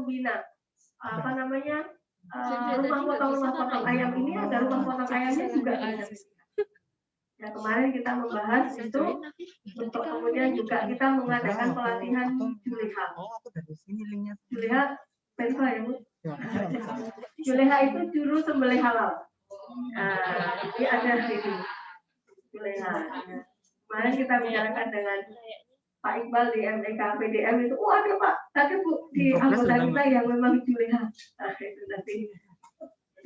membina apa namanya rumah potong ayam ini agar rumah potong ayamnya juga bisa. Ya, kemarin kita membahas itu untuk kemudian juga kita mengadakan pelatihan Juleha. Juleha, Penfa ya Bu? Juleha itu juru sembelih halal. Ini ada ini Juleha. Kemarin kita bicarakan dengan Pak Iqbal di MDK PDM itu, ada Pak, ada Bu di anggota kita yang memang Juleha. Itu nanti.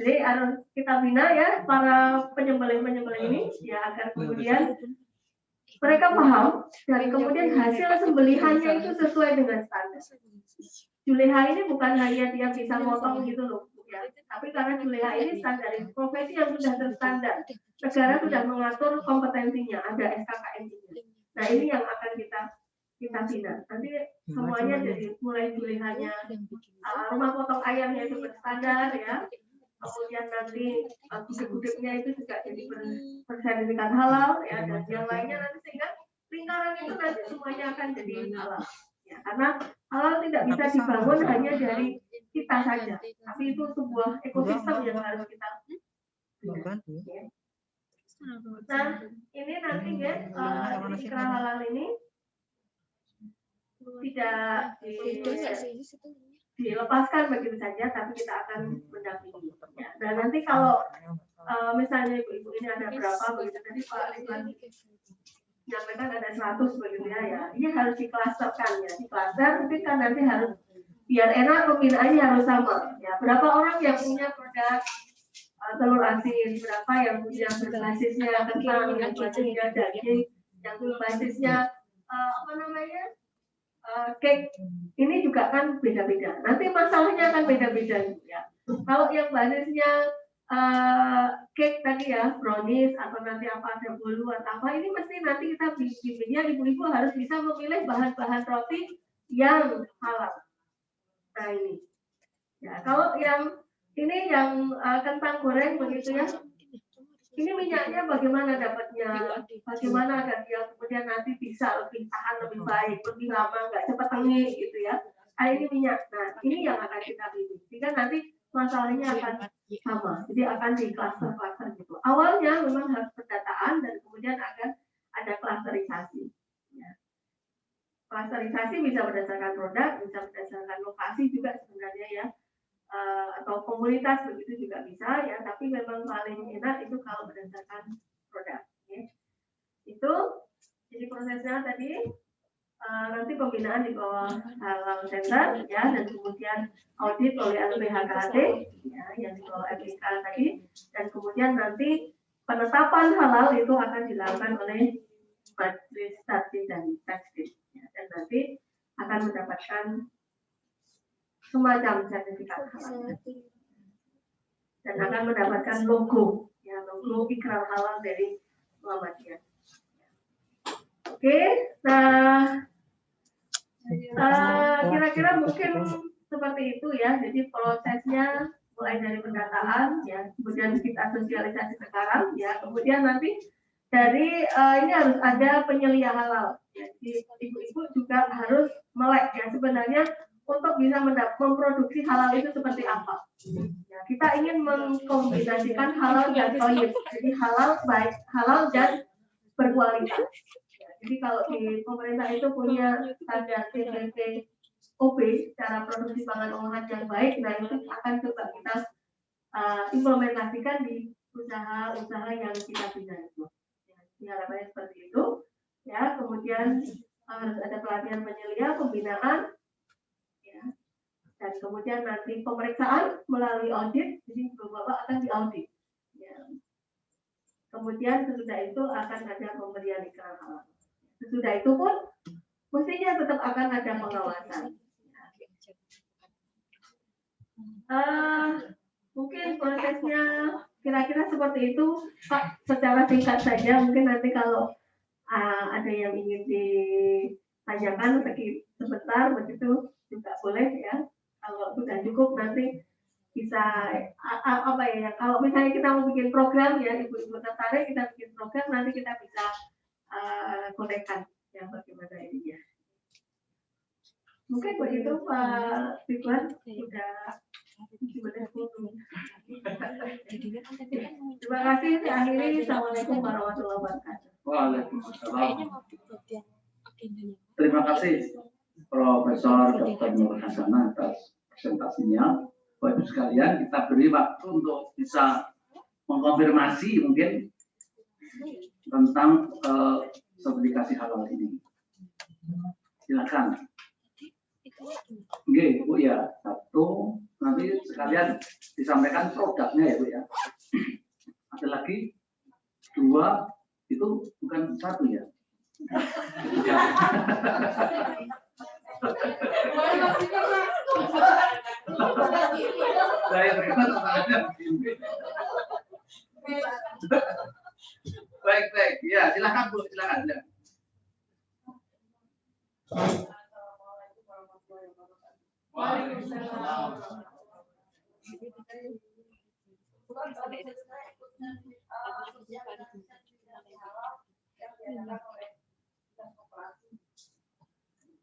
Jadi harus kita bina ya para penyembelih ini ya agar kemudian mereka paham dan kemudian hasil sembelihannya itu sesuai dengan standar. Juleha ini bukan hanya dia bisa motong gitu loh, ya. Tapi karena Juleha ini standar profesi yang sudah terstandar, negara sudah mengatur kompetensinya, ada SKKN-nya. Nah ini yang akan kita bina. Nanti semuanya dari mulai Julehanya rumah potong ayamnya itu berstandar ya. Kemudian nanti gudeg-gudegnya itu juga jadi bersertifikat halal ya, dan yang lainnya nanti sehingga lingkaran itu nanti semuanya akan jadi halal ya, karena halal tidak bisa dibangun hanya dari kita saja, tapi itu sebuah ekosistem yang harus kita ya. Nah ini nanti ya ikrar halal ini tidak dilepaskan begitu saja, tapi kita akan mendampingi. Ya. Dan nanti kalau misalnya ibu-ibu ini ada berapa, begitu tadi Pak Ridwan menyampaikan ada 100 begitu ya, ini harus diklasterkan ya, diklaster mungkin kan nanti harus biar enak pembinaannya harus sama. Ya, berapa orang yang punya produk telur asin, berapa yang punya berbasisnya kentang, yang basisnya daging, yang berbasisnya cake, ini juga kan beda-beda. Nanti masalahnya akan beda-beda ya. Kalau yang basisnya cake tadi ya, brownies atau nanti apa ada bolu atau apa, ini mesti nanti kita bikinnya ibu-ibu harus bisa memilih bahan-bahan roti yang halal. Nah ini. Ya, kalau yang ini yang kentang goreng begitu ya. Ini minyaknya bagaimana dapatnya, bagaimana agar dia kemudian nanti bisa lebih tahan lebih baik, lebih lama, nggak cepat tengik gitu ya. Ini minyak, nah ini yang akan kita pilih. Sehingga nanti masalahnya akan sama, jadi akan di klaster-klaster gitu. Awalnya memang harus pendataan dan kemudian akan ada klasterisasi. Ya. Klasterisasi bisa berdasarkan produk, bisa berdasarkan lokasi juga sebenarnya ya. Atau komunitas begitu juga bisa ya, tapi memang paling enak itu kalau berdasarkan produk ya. Itu jadi prosesnya tadi nanti pembinaan di bawah halal center ya, dan kemudian audit oleh LPHKT ya, yang di bawah FIK tadi, dan kemudian nanti penetapan halal itu akan dilakukan oleh Majelis Takdim dan Takdim ya, dan nanti akan mendapatkan semacam sertifikat halal dan akan mendapatkan logo ya, logo ikrar halal dari Muhammadiyah. Oke, nah kira-kira mungkin seperti itu ya. Jadi prosesnya mulai dari pendataan ya, kemudian kita sosialisasi sekarang ya, kemudian nanti dari ini harus ada penyelia halal ya. Jadi ibu-ibu juga harus melek ya sebenarnya untuk bisa memproduksi halal itu seperti apa. Ya, kita ingin mengkombinasikan halal dan thayyib. Jadi halal baik, halal dan berkualitas. Ya, jadi kalau di pemerintah itu punya standar TPP-OB, cara produksi pangan olahan yang baik, nah itu akan coba kita implementasikan di usaha-usaha yang kita bina itu. Ya, harapannya seperti itu. Ya, kemudian harus ada pelatihan penyelia, pembinaan. Dan kemudian nanti pemeriksaan melalui audit, jadi Bapak akan diaudit. Ya. Kemudian sesudah itu akan ada pemberian ikrar halal. Sesudah itu pun mestinya tetap akan ada pengawasan. Mungkin prosesnya kira-kira seperti itu, Pak. Secara singkat saja, mungkin nanti kalau ada yang ingin ditanyakan sebentar begitu juga boleh ya. Kalau sudah cukup nanti bisa apa ya, kalau misalnya kita mau bikin program ya, ibu-ibu tertarik kita bikin program, nanti kita bisa konekkan ya bagaimana ini ya. Mungkin begitu Pak Ridwan sudah. Terima kasih. Akhiri. Assalamualaikum warahmatullahi wabarakatuh. Waalaikumsalam. Terima kasih Profesor Dr. Nur Hasanah atas presentasinya. Bapak Ibu sekalian, kita beri waktu untuk bisa mengkonfirmasi mungkin tentang sertifikasi halal ini. Silakan. Oke, Bu ya. Satu, nanti sekalian disampaikan produknya ya Bu ya. Ada lagi dua, itu bukan satu ya. Baik, ya silakan Bu, silakan.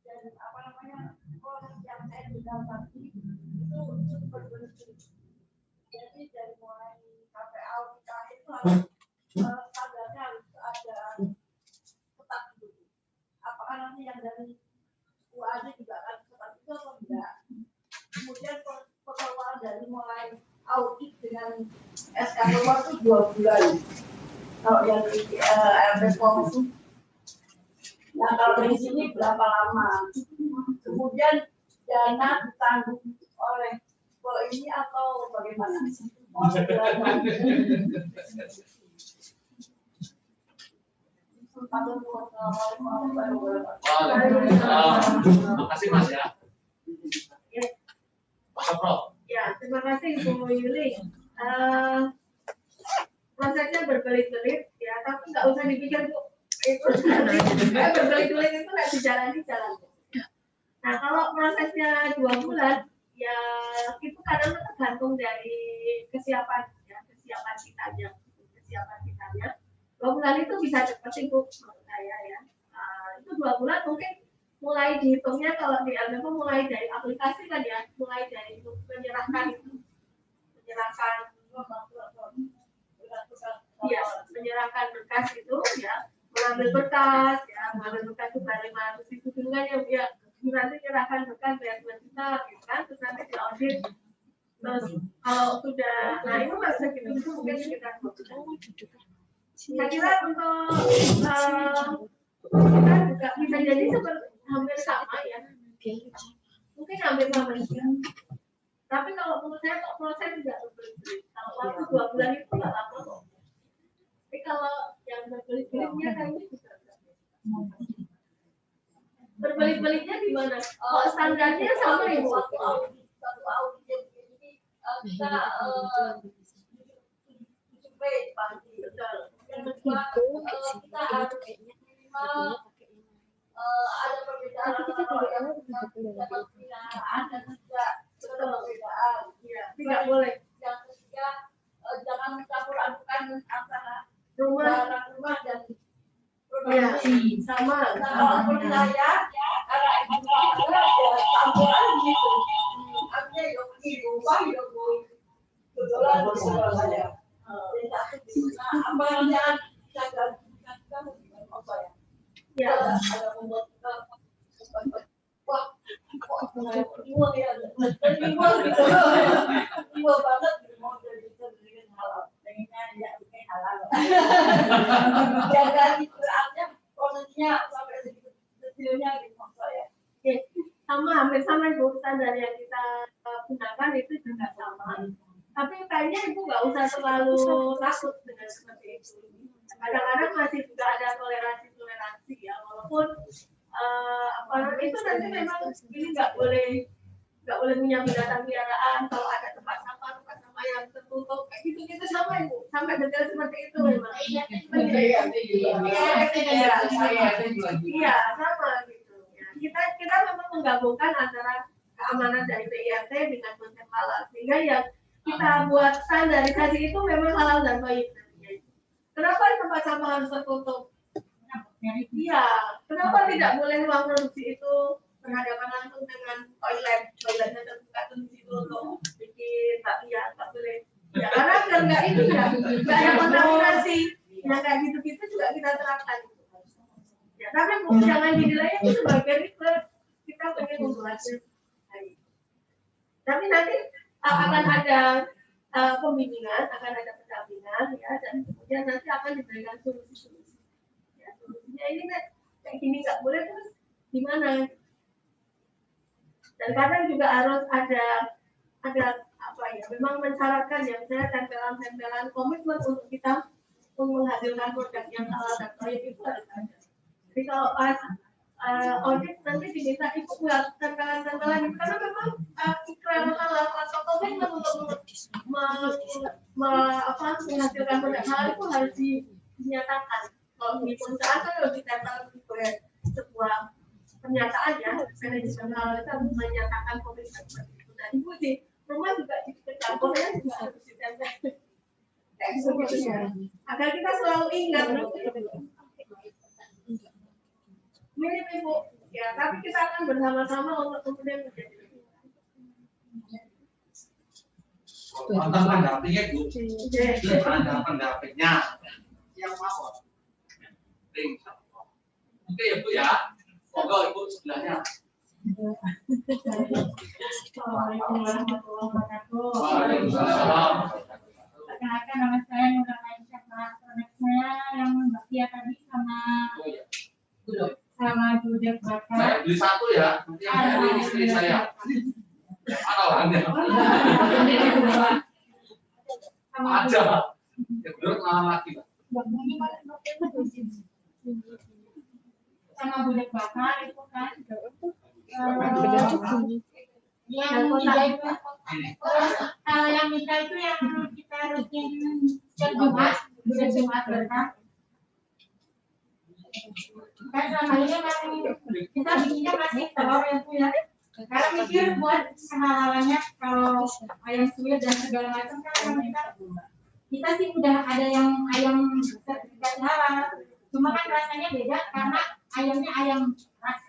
Dan apa namanya, proses yang saya dapati itu super bersih. Jadi dari mulai sampai audit itu harus standarnya harus ada ketat gitu. Apakah nanti yang dari UAD juga akan ketat itu atau enggak? Kemudian pengeluaran dari mulai audit dengan SK keluar itu 2 bulan. Kalau yang di LPPOM itu. Nah, kalau di sini berapa lama? Kemudian dana ditanggung oleh ini atau bagaimana? Terima kasih Mas ya. Ya, terima kasih Bu Yuli. Prosesnya berbelit-belit ya, tapi nggak usah dipikir Bu. Itu berbelit-belit itu nggak dijalani jalan. Nah, kalau prosesnya 2 bulan, ya itu kadang tergantung dari kesiapan ya, kesiapan kitanya. 2 bulan itu bisa cepat sih Bu, menurut saya ya. Itu 2 bulan mungkin mulai dihitungnya kalau di LPPOM mulai dari aplikasi kan ya, mulai dari menyerahkan berkas itu ya, mengambil berkas itu dari 500.000 dulu kan ya, nanti menyerahkan berkas bayar 2 juta gitu kan, terus nanti diaudit. Terus kalau sudah, nah itu masih gitu mungkin sekitar 2 bulan. Saya kira untuk kita juga bisa jadi seperti hampir sama ya, mungkin hampir sama ya. Tapi kalau menurut saya kok proses tidak berbelit-belit. Kalau waktu 2 bulan itu nggak lama kok. Tapi kalau yang berbelit-belitnya kayaknya bisa. Berbelit-belitnya di mana? Oh, standarnya sama ya Bu. Satu audit ini kita survei pasti betul. Yang kedua kita harus minimal ada perbedaan antara yang pembinaan dan tidak perbedaan. Tidak boleh. Yang ketiga jangan mencampur adukan antara rumah dan produksi. Sama. Kalau menurut saya karena ada campuran gitu. Artinya yang rumah yang kebetulan saya. Apa yang bisa kita mungkin apa ya? Ya, ada membuat wah, kok iwa ya, iwa gitu, iwa banget mau jadi halal, pengennya ya bukan halal. Jangan beratnya prosesnya sampai segitu detailnya gitu maksudnya. Oke, sama hampir sama Ibu, standar yang kita gunakan itu juga sama. Tapi kayaknya Ibu nggak usah terlalu takut dengan seperti itu. Kadang-kadang masih juga ada toleransi ya, walaupun itu nanti memang ini nggak boleh punya binatang piaraan. Kalau ada tempat sampah yang tertutup kayak gitu sama Ibu, sampai detail seperti itu memang. Iya sama gitu. Kita memang menggabungkan antara keamanan dari PIRT dengan konsep halal, sehingga yang kita buat standarisasi itu memang halal dan baik. Kenapa tempat sampah harus tertutup? Iya, kenapa tidak boleh ruang produksi itu berhadapan langsung dengan toiletnya terbuka tuh di situ untuk bikin bakpia, nggak boleh. Ya karena biar nggak ini ya, nggak ada kontaminasi. Yang kayak gitu-gitu juga kita terapkan. Ya tapi jangan dinilai itu sebagai kita pengen membahasnya. Tapi nanti akan ada pembimbingan, akan ada pendampingan, ya, dan kemudian nanti akan diberikan solusi-solusi. Ya, solusinya ini kayak gini nggak boleh terus gimana? Dan kadang juga harus ada apa ya? Memang mensyaratkan ya, misalnya tempelan-tempelan komitmen untuk kita menghasilkan produk yang halal dan baik itu harus ada. Jadi kalau audit nanti diminta ibu buat tempelan-tempelan itu karena memang ikrar halal atau komitmen untuk menghasilkan produk halal itu harus dinyatakan. Kalau di perusahaan kan harus ditempel sebagai sebuah pernyataan ya, manajemen halal itu harus menyatakan komitmen seperti itu. Nah ibu di rumah juga di kantornya juga harus ditempel. Kayak gitu ya. Agar kita selalu ingat. Mirip ibu, ya, tapi kita akan bersama-sama untuk kemudian menjadi lebih baik. Mantan pendampingnya Bu, ada pendampingnya yang mau. Oke ya Bu ya, monggo Ibu sebelahnya. Assalamualaikum warahmatullahi wabarakatuh. Waalaikumsalam. Perkenalkan nama saya Nurul Aisyah, anak saya yang Bakia tadi sama Judek Bakar. Saya beli satu ya, nanti yang ini istri saya. Mana orangnya? Ada. Ya benar kenalan lagi Pak. Sama Judek Bakar itu kan yang minta itu yang kita rutin setiap Jumat berkah. Kan selama ini masih kita bikinnya masih telur yang punya. Karena mikir buat hal-halnya kalau ayam suwir dan segala macam kan kita sih udah ada yang ayam sertifikat halal. Cuma kan rasanya beda karena ayamnya ayam ras.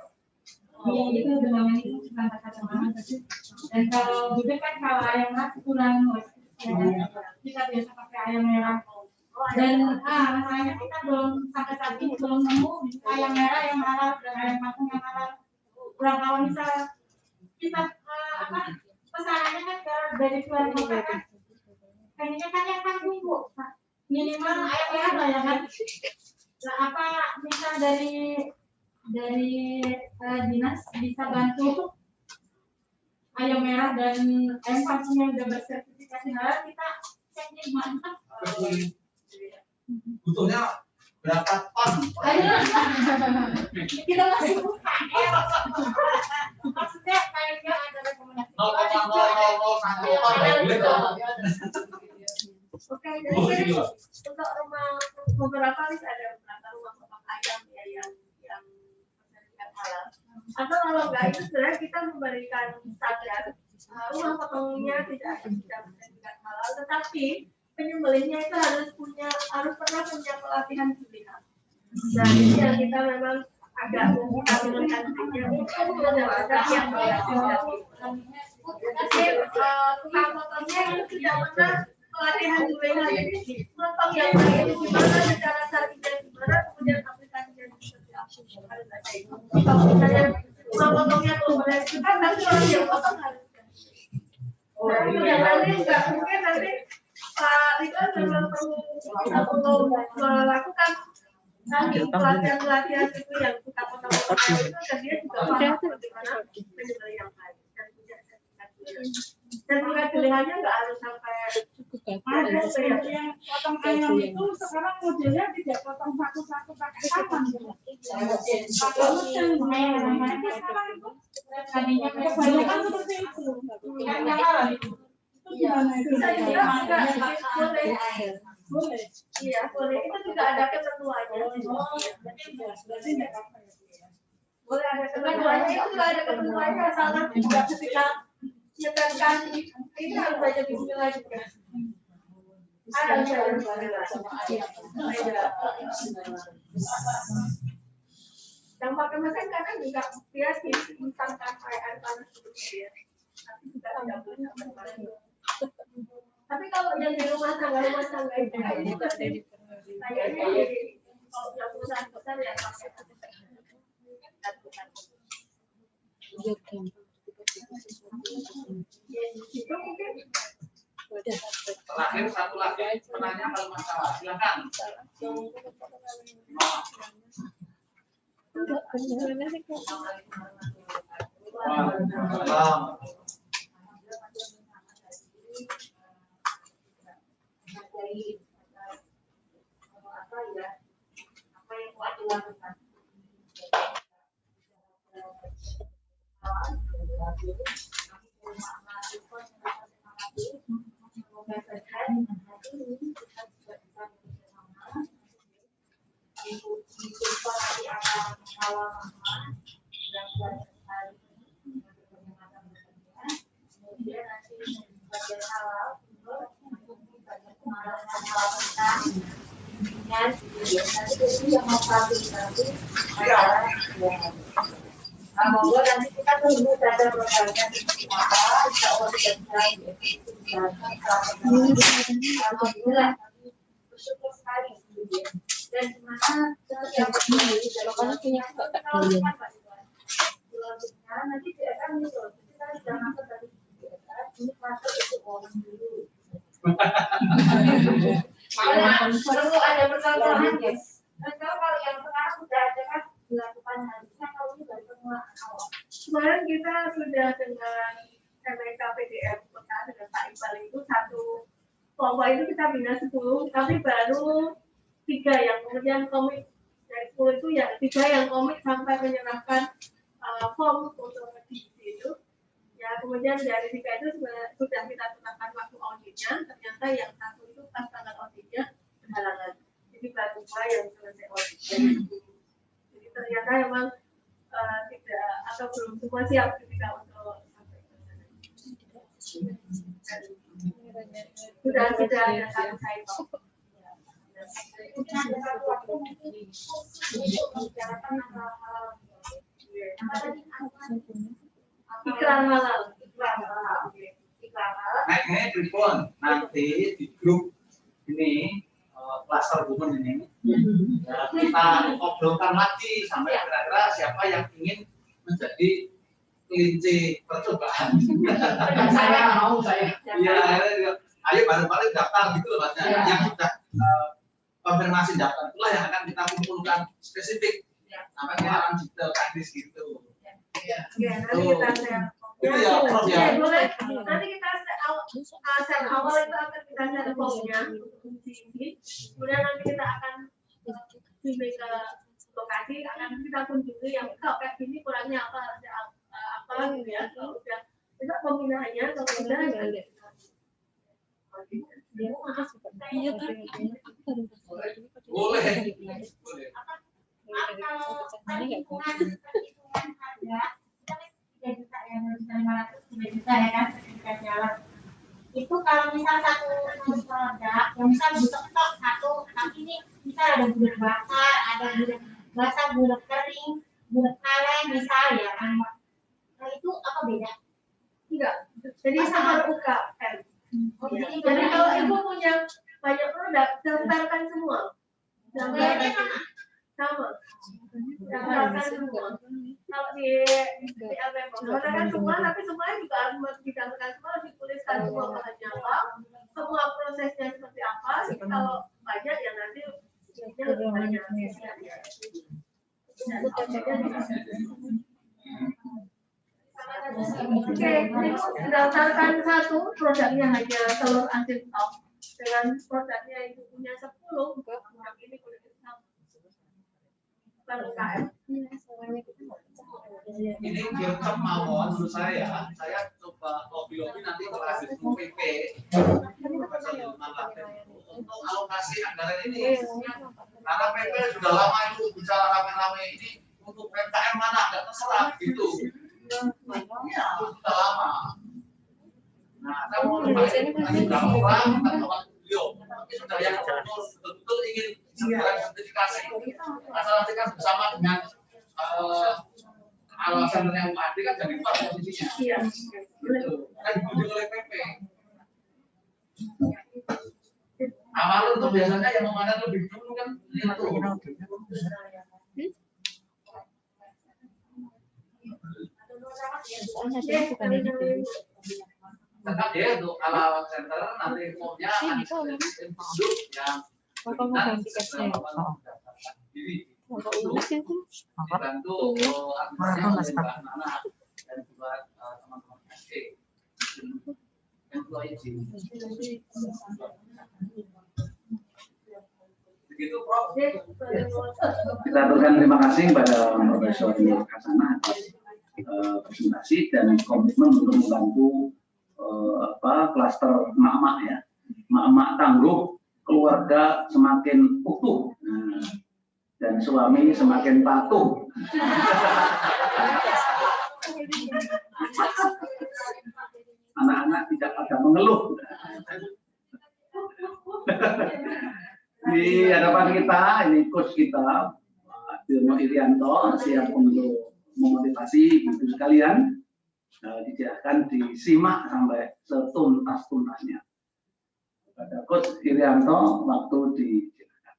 Yang itu dengan itu bukan kata teman. Dan kalau gitu kan kalau ayam ras kurang kita biasa pakai ayam merah. Dan masalahnya kita belum sampai saat ini belum nemu ayam merah yang halal dan ayam matang yang halal. Kurang kalau misal kita pesanannya kan dari luar kota kan, kayaknya kan yang kan bumbu minimal ayam merah lah ya kan. Nah, apa misal dari dinas bisa bantu ayam merah dan ayam kampung yang sudah bersertifikasi halal kita ceknya mantap. Butuhnya berapa ton? Kita masih buka. Maksudnya kayaknya ada rekomendasi. 0,0001 ton. Oke, jadi untuk rumah beberapa ada beberapa rumah potong ayam ya yang sertifikat halal. Atau kalau enggak itu sebenarnya kita memberikan standar rumah potongnya tidak sertifikat halal, tetapi penyembelihnya itu harus pernah punya pelatihan pilihan. Nah ini yang kita memang agak menurunkan mendapatkan yang tukang potongnya itu tidak pernah pelatihan pilihan. Jadi potong yang baik itu gimana, secara syariah gimana, kemudian aplikasinya seperti apa harus ada itu. Kalau misalnya tukang potongnya boleh kita nanti orang yang potong harus. Nah itu yang nanti nggak mungkin nanti Pak Ridwan memang perlu melakukan pelatihan itu yang kita potong-potong itu dan dia juga paham bagaimana penyembelih yang baik dan punya sertifikat pilihannya nggak harus sampai ada seperti yang potong ayam itu sekarang modelnya tidak potong satu-satu pakai tangan. Kalau mesin ayam sekarang itu tadinya kebanyakan seperti itu. Yang halal itu. Gimana itu? Boleh. Iya, boleh. Itu juga ada ketentuannya. Boleh ada ketentuannya. Itu juga ada ketentuannya. Salah juga ketika nyetelkan ini harus baca bismillah juga. Yang pakai mesin kadang juga dia diinstankan kayak air panas gitu ya. Tapi juga tidak boleh sampai panas. Tapi kalau yang di rumah tangga itu kayaknya kalau yang perusahaan besar ya pakai. Itu mungkin. Terakhir satu lagi penanya kalau masalah, silakan. Monggo nanti kita tunggu data programnya apa, insya Allah alhamdulillah bersyukur sekali dan dimana setiap punya nanti dia akan gitu kita sudah masuk dari ini masuk itu orang dulu perlu ada percontohan guys. Dan kalau yang sekarang sudah ada kan dilakukan harusnya kalau ini dari pengelolaan awal. Kemarin kita sudah dengan MK PDM Kota dengan Pak Iqbal itu satu kelompok itu kita bina 10, tapi baru 3 yang kemudian komit dari 10 itu ya 3 yang komit sampai menyerahkan form untuk divisi itu. Ya kemudian dari 3 itu sudah kita tetapkan waktu auditnya, ternyata yang satu itu pas tanggal auditnya berhalangan. Jadi baru 2 yang selesai auditnya. Jadi ternyata memang tidak atau belum semua siap ketika untuk sampai ke sana. Sudah ada satu cycle. Mungkin ada satu waktu untuk membicarakan hal-hal Iklan halal. Naiknya telepon nanti di grup ini cluster women ini ya, kita obrolkan lagi sampai kira-kira siapa yang ingin menjadi kelinci percobaan. Saya. Iya, ayo bareng-bareng daftar gitu loh Mas. Yang sudah konfirmasi daftar itulah yang akan kita kumpulkan spesifik sampai pengenalan detail teknis gitu. Ya, nanti kita share. Itu ya, Prof ya. Boleh. Nanti kita share awal itu akan kita share formnya untuk ini. Kemudian nanti kita akan pilih ke lokasi, akan kita kunjungi yang kayak gini kurangnya apa, ada apa gitu ya. Kalau udah kita pembinaannya, kemudian boleh. Kalau perhitungan harga 3 juta ya, 500 juta ya kan, sertifikat jalan. Itu kalau misal satu produk, yang misal butuh satu, tapi ini misal ada bulat bakar, ada bulat basah, bulat kering, bulat kaleng, misal ya kan. Nah itu apa beda? enggak. Jadi sama UKM. Jadi kalau ibu punya banyak produk, daftarkan semua. Bayarnya sama. Daftarkan semua. Kalau di LPM, daftarkan semua, tapi semuanya juga harus didaftarkan semua, dituliskan semua bahannya apa, semua prosesnya seperti apa. Kalau banyak ya nanti lebih banyak. Oke, ini daftarkan satu produknya hanya telur asin top dengan produknya itu punya 10 produk ini kulit hitam. Bukan UKM. Ini gercep mawon menurut saya coba lobby nanti kelas itu PP untuk alokasi anggaran ini karena PP sudah lama itu bicara rame-rame ini untuk PMKM mana nggak terserah gitu ya sudah lama. Nah kamu nanti berapa orang kawan beliau sudah yang betul-betul ingin sertifikasi bersama dengan alasan yang UAD kan jadi pas posisinya. Iya. Gitu. Kan dibimbing oleh PP. Awal itu biasanya yang memanah lebih dulu kan itu. Tetap ya untuk ala center nanti umumnya yang dibantu anak dan buat teman-teman SD begitu Prof. Kita aturkan terima kasih kepada Profesor Kasana atas presentasi dan komitmen untuk membantu klaster emak-emak ya, emak-emak tangguh, keluarga semakin utuh dan suami semakin patuh. Anak-anak tidak pada mengeluh. Di hadapan kita ini coach kita Dirno Irianto siap untuk memotivasi ibu sekalian. Dijelaskan disimak sampai setuntas-tuntasnya. Pada coach Irianto waktu dijelaskan.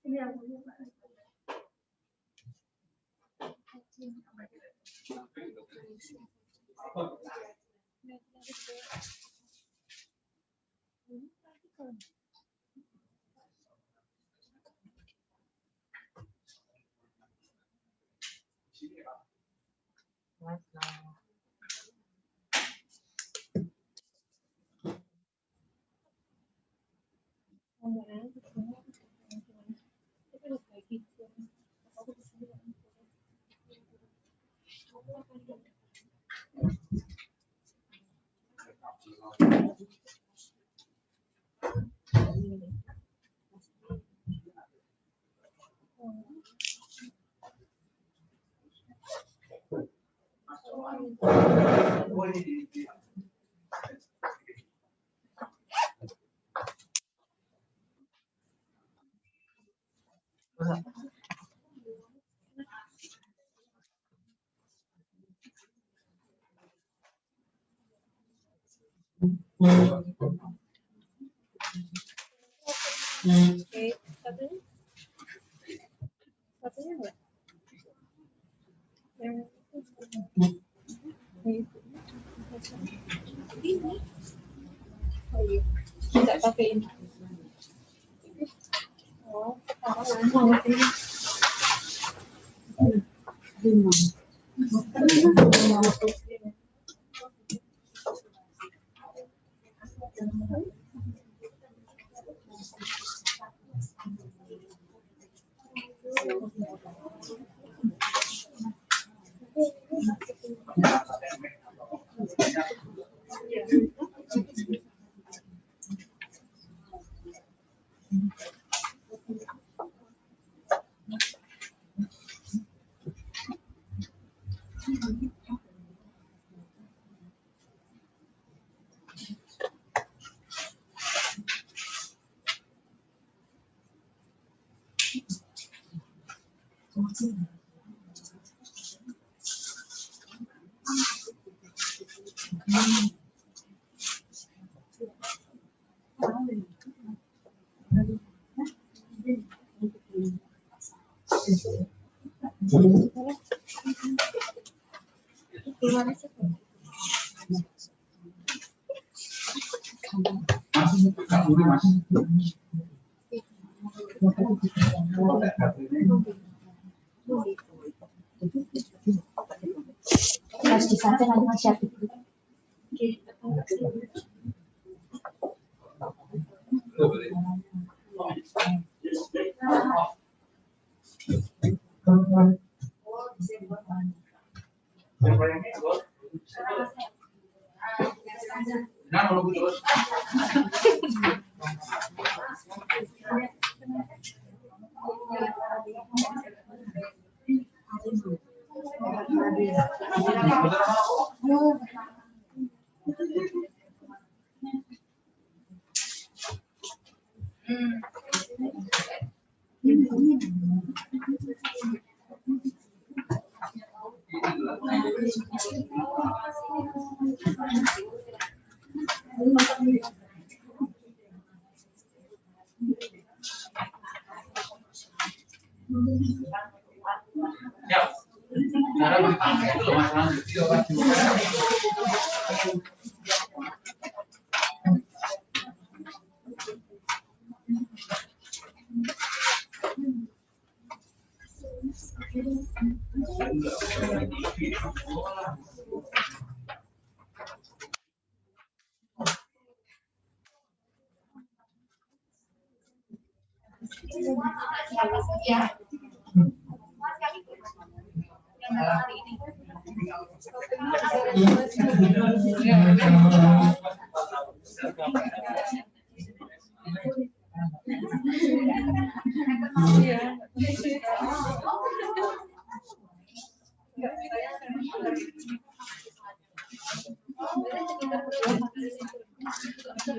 Ini yang punya Pak. Satunya enggak? Yang ini. Oh iya. Enggak pakai ini. Oh, sekarang ini. Gimana sih? Harus disantai nanti disiapin. Ya, cara berpakai itu loh masalah video kan.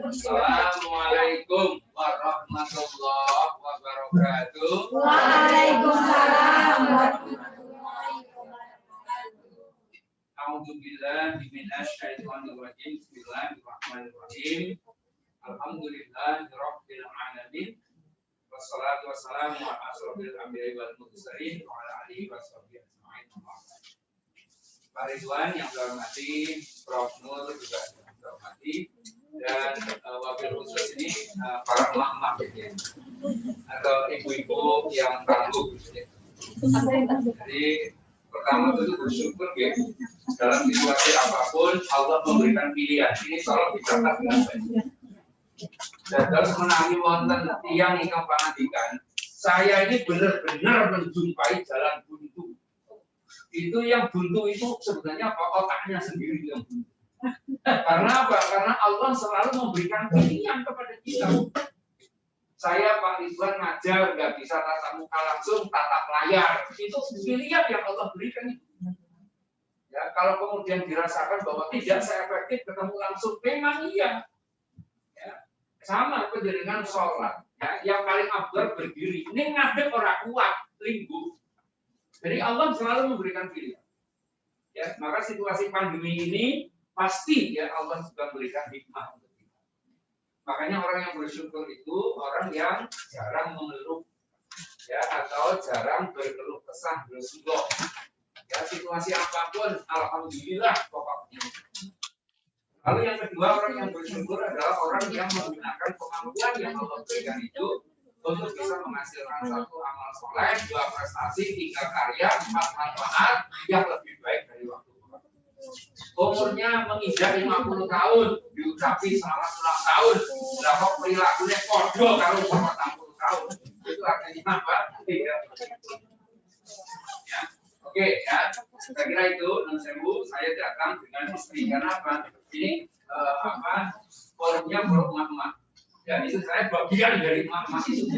Assalamualaikum warahmatullahi wabarakatuh. Waalaikumsalam. A'udzubillahi minasyaitonirrajim. Bismillahirrahmanirrahim. Alhamdulillahirabbil alamin. Wassalatu wassalamu ala asrofil anbiya'i wal mursalin wa ala alihi washabihi ajmain. Pak Ridwan yang saya hormati, Prof. Nur juga yang saya hormati, dan wabil khusus ini para emak-emak atau ibu-ibu yang tangguh. Jadi pertama itu bersyukur ya, dalam situasi apapun Allah memberikan pilihan. Ini selalu dicatat dengan baik. Dan terus menangi wonten yang ingkang pangandikan, saya ini benar-benar menjumpai jalan buntu. Itu yang buntu itu sebenarnya otaknya sendiri yang buntu. Karena apa? Karena Allah selalu memberikan pilihan kepada kita. Saya Pak Ridwan ngajar nggak bisa tatap muka langsung, tatap layar. Itu pilihan yang Allah berikan itu. Ya, kalau kemudian dirasakan bahwa tidak seefektif ketemu langsung, memang iya. Ya, sama dengan sholat. Ya, yang paling afdal berdiri. Ini ngadep orang kuat, linggu. Jadi Allah selalu memberikan pilihan. Ya, maka situasi pandemi ini pasti ya Allah juga memberikan hikmah untuk kita. Makanya orang yang bersyukur itu orang yang jarang mengeluh, ya, atau jarang berkeluh kesah, bersyukur. Ya, situasi apapun, alhamdulillah pokoknya. Lalu yang kedua, orang yang bersyukur adalah orang yang menggunakan kemampuan yang Allah berikan itu untuk bisa menghasilkan satu amal soleh, dua prestasi, tiga karya, empat manfaat yang lebih baik dari waktu. Umurnya menginjak 50 tahun, diucapi selamat ulang tahun, lah kok perilakunya kodo kalau umur 60 tahun. Itu artinya apa? Tidak. Ya. Oke, ya. Saya kira itu, non sewu, saya datang dengan istri karena apa? Ini forumnya forum emak-emak. Dan itu saya bagian dari emak-emak itu.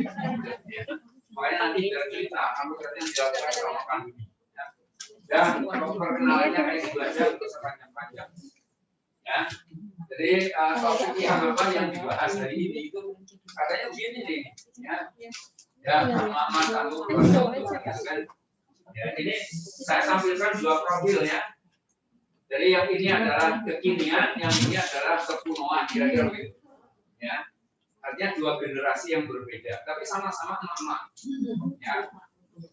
Makanya nanti dari cerita, kamu katanya dilakukan sama kami. Dan perkenalannya kayak belajar untuk sepanjang-panjang. Ya, jadi topik apa yang dibahas hari ini itu katanya begini nih, ya, emak-emak tangguh kan. Ya, ini saya tampilkan dua profil ya. Jadi yang ini adalah kekinian, yang ini adalah kekunoan, kira-kira begitu. Ya, artinya dua generasi yang berbeda, tapi sama-sama emak-emak. Ya,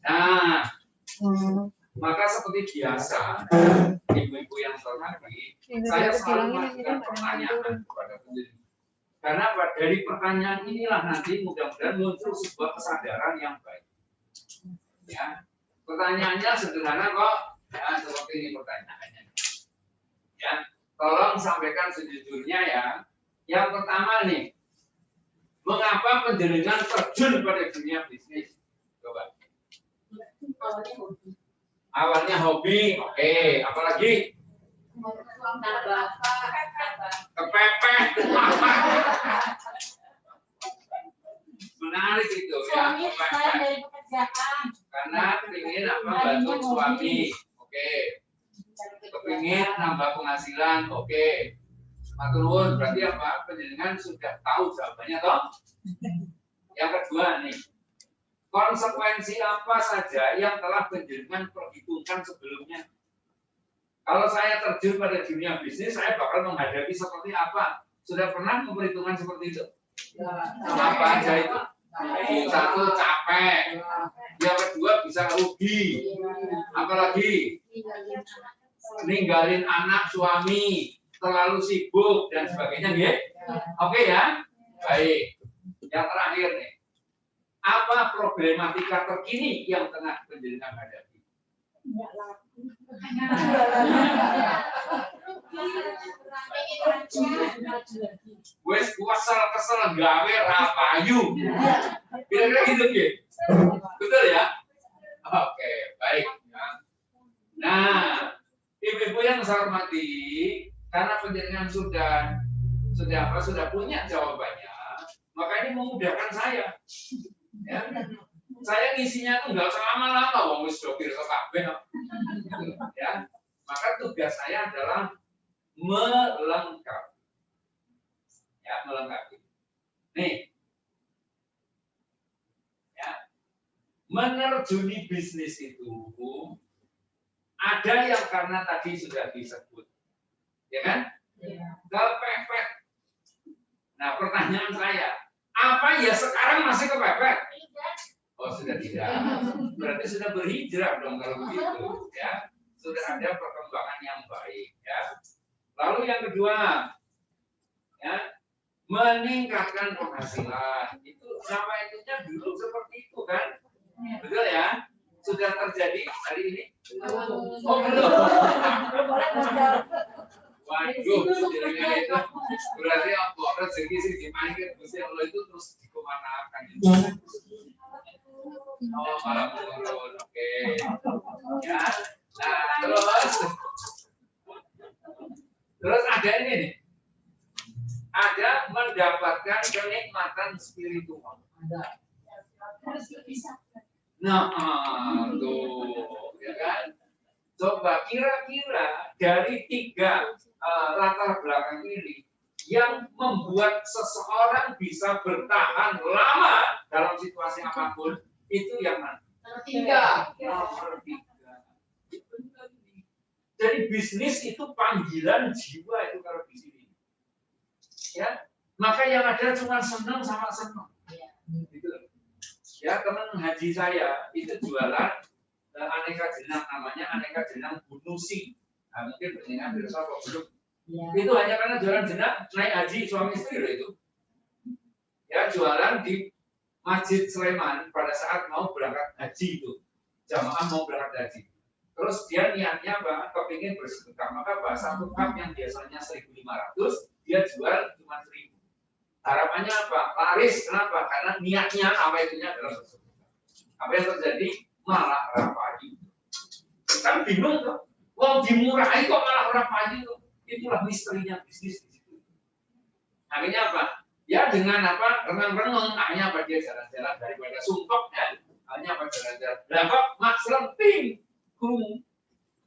nah, maka seperti biasa, ibu-ibu yang hormati, saya selalu mengajukan pertanyaan kepada pendidik. Karena dari pertanyaan inilah nanti mudah-mudahan muncul sebuah kesadaran yang baik. Ya. Pertanyaannya sederhana kok, ya, seperti ini pertanyaannya. Ya, tolong sampaikan sejujurnya ya. Yang pertama nih, mengapa penjenengan terjun pada dunia bisnis? Coba. Awalnya hobi, oke. Apalagi? Kepepet. Menarik itu ya. Kepepet. Karena ingin apa bantu suami, oke. Kepingin nambah penghasilan, oke. Matur nuwun, berarti apa? Penjenengan sudah tahu jawabannya toh? Yang kedua nih, konsekuensi apa saja yang telah panjenengan perhitungkan sebelumnya. Kalau saya terjun pada dunia bisnis, saya bakal menghadapi seperti apa? Sudah pernah memperhitungkan seperti itu? Apa aja itu? Satu, capek. Yang kedua, bisa rugi. Apalagi? Ninggalin anak, suami, terlalu sibuk, dan sebagainya. Ya? Oke ya? Baik. Yang terakhir nih. Apa problematika terkini yang tengah panjenengan hadapi? Wes kesel gawe ra payu. Kira-kira gitu ya. Betul ya? Oke, baik. Nah, ibu-ibu yang saya hormati, karena panjenengan sudah punya jawabannya, maka ini memudahkan saya. Ya. Saya ngisinya tuh nggak usah lama-lama, wong wis do pirsa kabeh. Ya. Maka tugas saya adalah melengkapi. Ya, melengkapi. Nih. Ya. Menerjuni bisnis itu ada yang karena tadi sudah disebut. Ya kan? Ya. Kepepet. Nah, pertanyaan saya, apa ya sekarang masih kepepet? Oh, sudah tidak. Berarti sudah berhijrah dong kalau begitu, ya. Sudah ada perkembangan yang baik, ya. Lalu yang kedua, ya, meningkatkan penghasilan. Itu nama itunya dulu seperti itu kan? Betul ya? Sudah terjadi hari ini? Oh, belum. Waduh, dengan itu berarti apa? Rezeki sih dimainkan, Gusti Allah itu terus dikemanakan. Oh, malah turun, oke. Ya, nah terus ada ini nih, ada mendapatkan kenikmatan spiritual. Nah, tuh, ya kan? Coba kira-kira dari 3 latar belakang ini yang membuat seseorang bisa bertahan lama dalam situasi apapun, itu yang mana? Nomor 3. Jadi bisnis itu panggilan jiwa itu kalau di sini. Ya, maka yang ada cuma senang sama senang. Gitu. Ya, teman haji saya itu jualan aneka jenang, namanya aneka jenang bunusi. Nah, mungkin pendengar bisa kok belum. Itu hanya karena jualan jenang naik haji suami istri loh itu. Ya, jualan di Masjid Sleman pada saat mau berangkat haji itu, jamaah mau berangkat haji. Terus dia niatnya apa? Kepingin bersedekah, maka satu cup yang biasanya 1.500 dia jual cuma 1.000. Harapannya apa? Laris. Kenapa? Karena niatnya apa itunya adalah bersedekah. Apa yang terjadi? Malah rapayu. Kan bingung tuh. Wong dimurahi kok malah rapayu tuh. Itulah misterinya bisnis di situ. Akhirnya apa? Ya dengan apa renang-renang, hanya apa dia jalan-jalan daripada sumpah ya, hanya apa jalan-jalan. Lah kok Mas Lemping,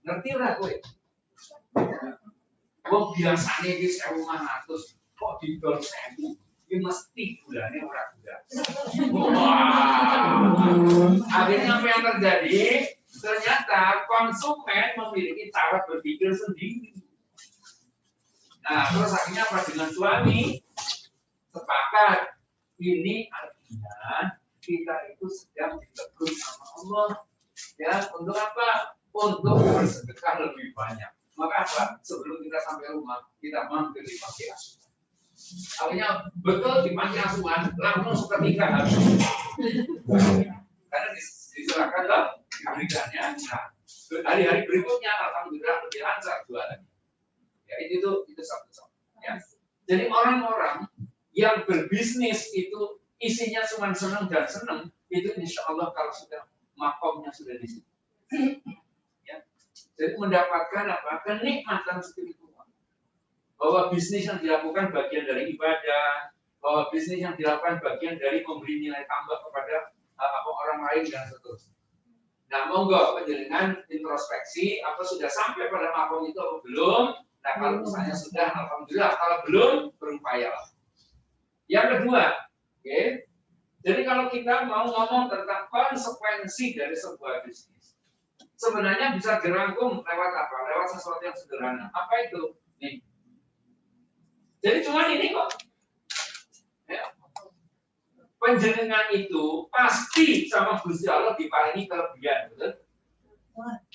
ngerti lah kowe. Wong biasane iki 1.500, kok didol 1.000, iki mesti bulane ora gula. Wah. Akhirnya apa yang terjadi? Ternyata konsumen memiliki cara berpikir sendiri. Nah, terus akhirnya apa dengan suami? Sepakat, ini artinya kita itu sedang ditegur sama Allah. Ya, untuk apa? Untuk bersedekah lebih banyak. Maka apa? Sebelum kita sampai rumah, kita mampir di panti asuhan. Akhirnya betul di panti asuhan, langsung seketika habis. Karena diserahkan lah, diberikannya. Nah, hari-hari berikutnya, alhamdulillah lebih lancar jualannya. Ya, itu satu-satu. Ya. Jadi orang-orang yang berbisnis itu isinya cuma senang dan senang, itu insya Allah kalau sudah makomnya sudah di situ. Ya. Jadi mendapatkan apa? Kenikmatan spiritual. Bahwa bisnis yang dilakukan bagian dari ibadah, bahwa bisnis yang dilakukan bagian dari memberi nilai tambah kepada orang lain dan seterusnya. Nah, monggo penjelasan introspeksi, apa sudah sampai pada makom itu atau belum? Nah, kalau misalnya sudah, alhamdulillah. Kalau belum, berupayalah. Yang kedua, okay, Jadi kalau kita mau ngomong tentang konsekuensi dari sebuah bisnis, sebenarnya bisa dirangkum lewat apa? Lewat sesuatu yang sederhana. Apa itu? Nih. Jadi cuma ini kok. Ya. Penjenengan itu pasti sama Gusti Allah diparingi kelebihan, betul?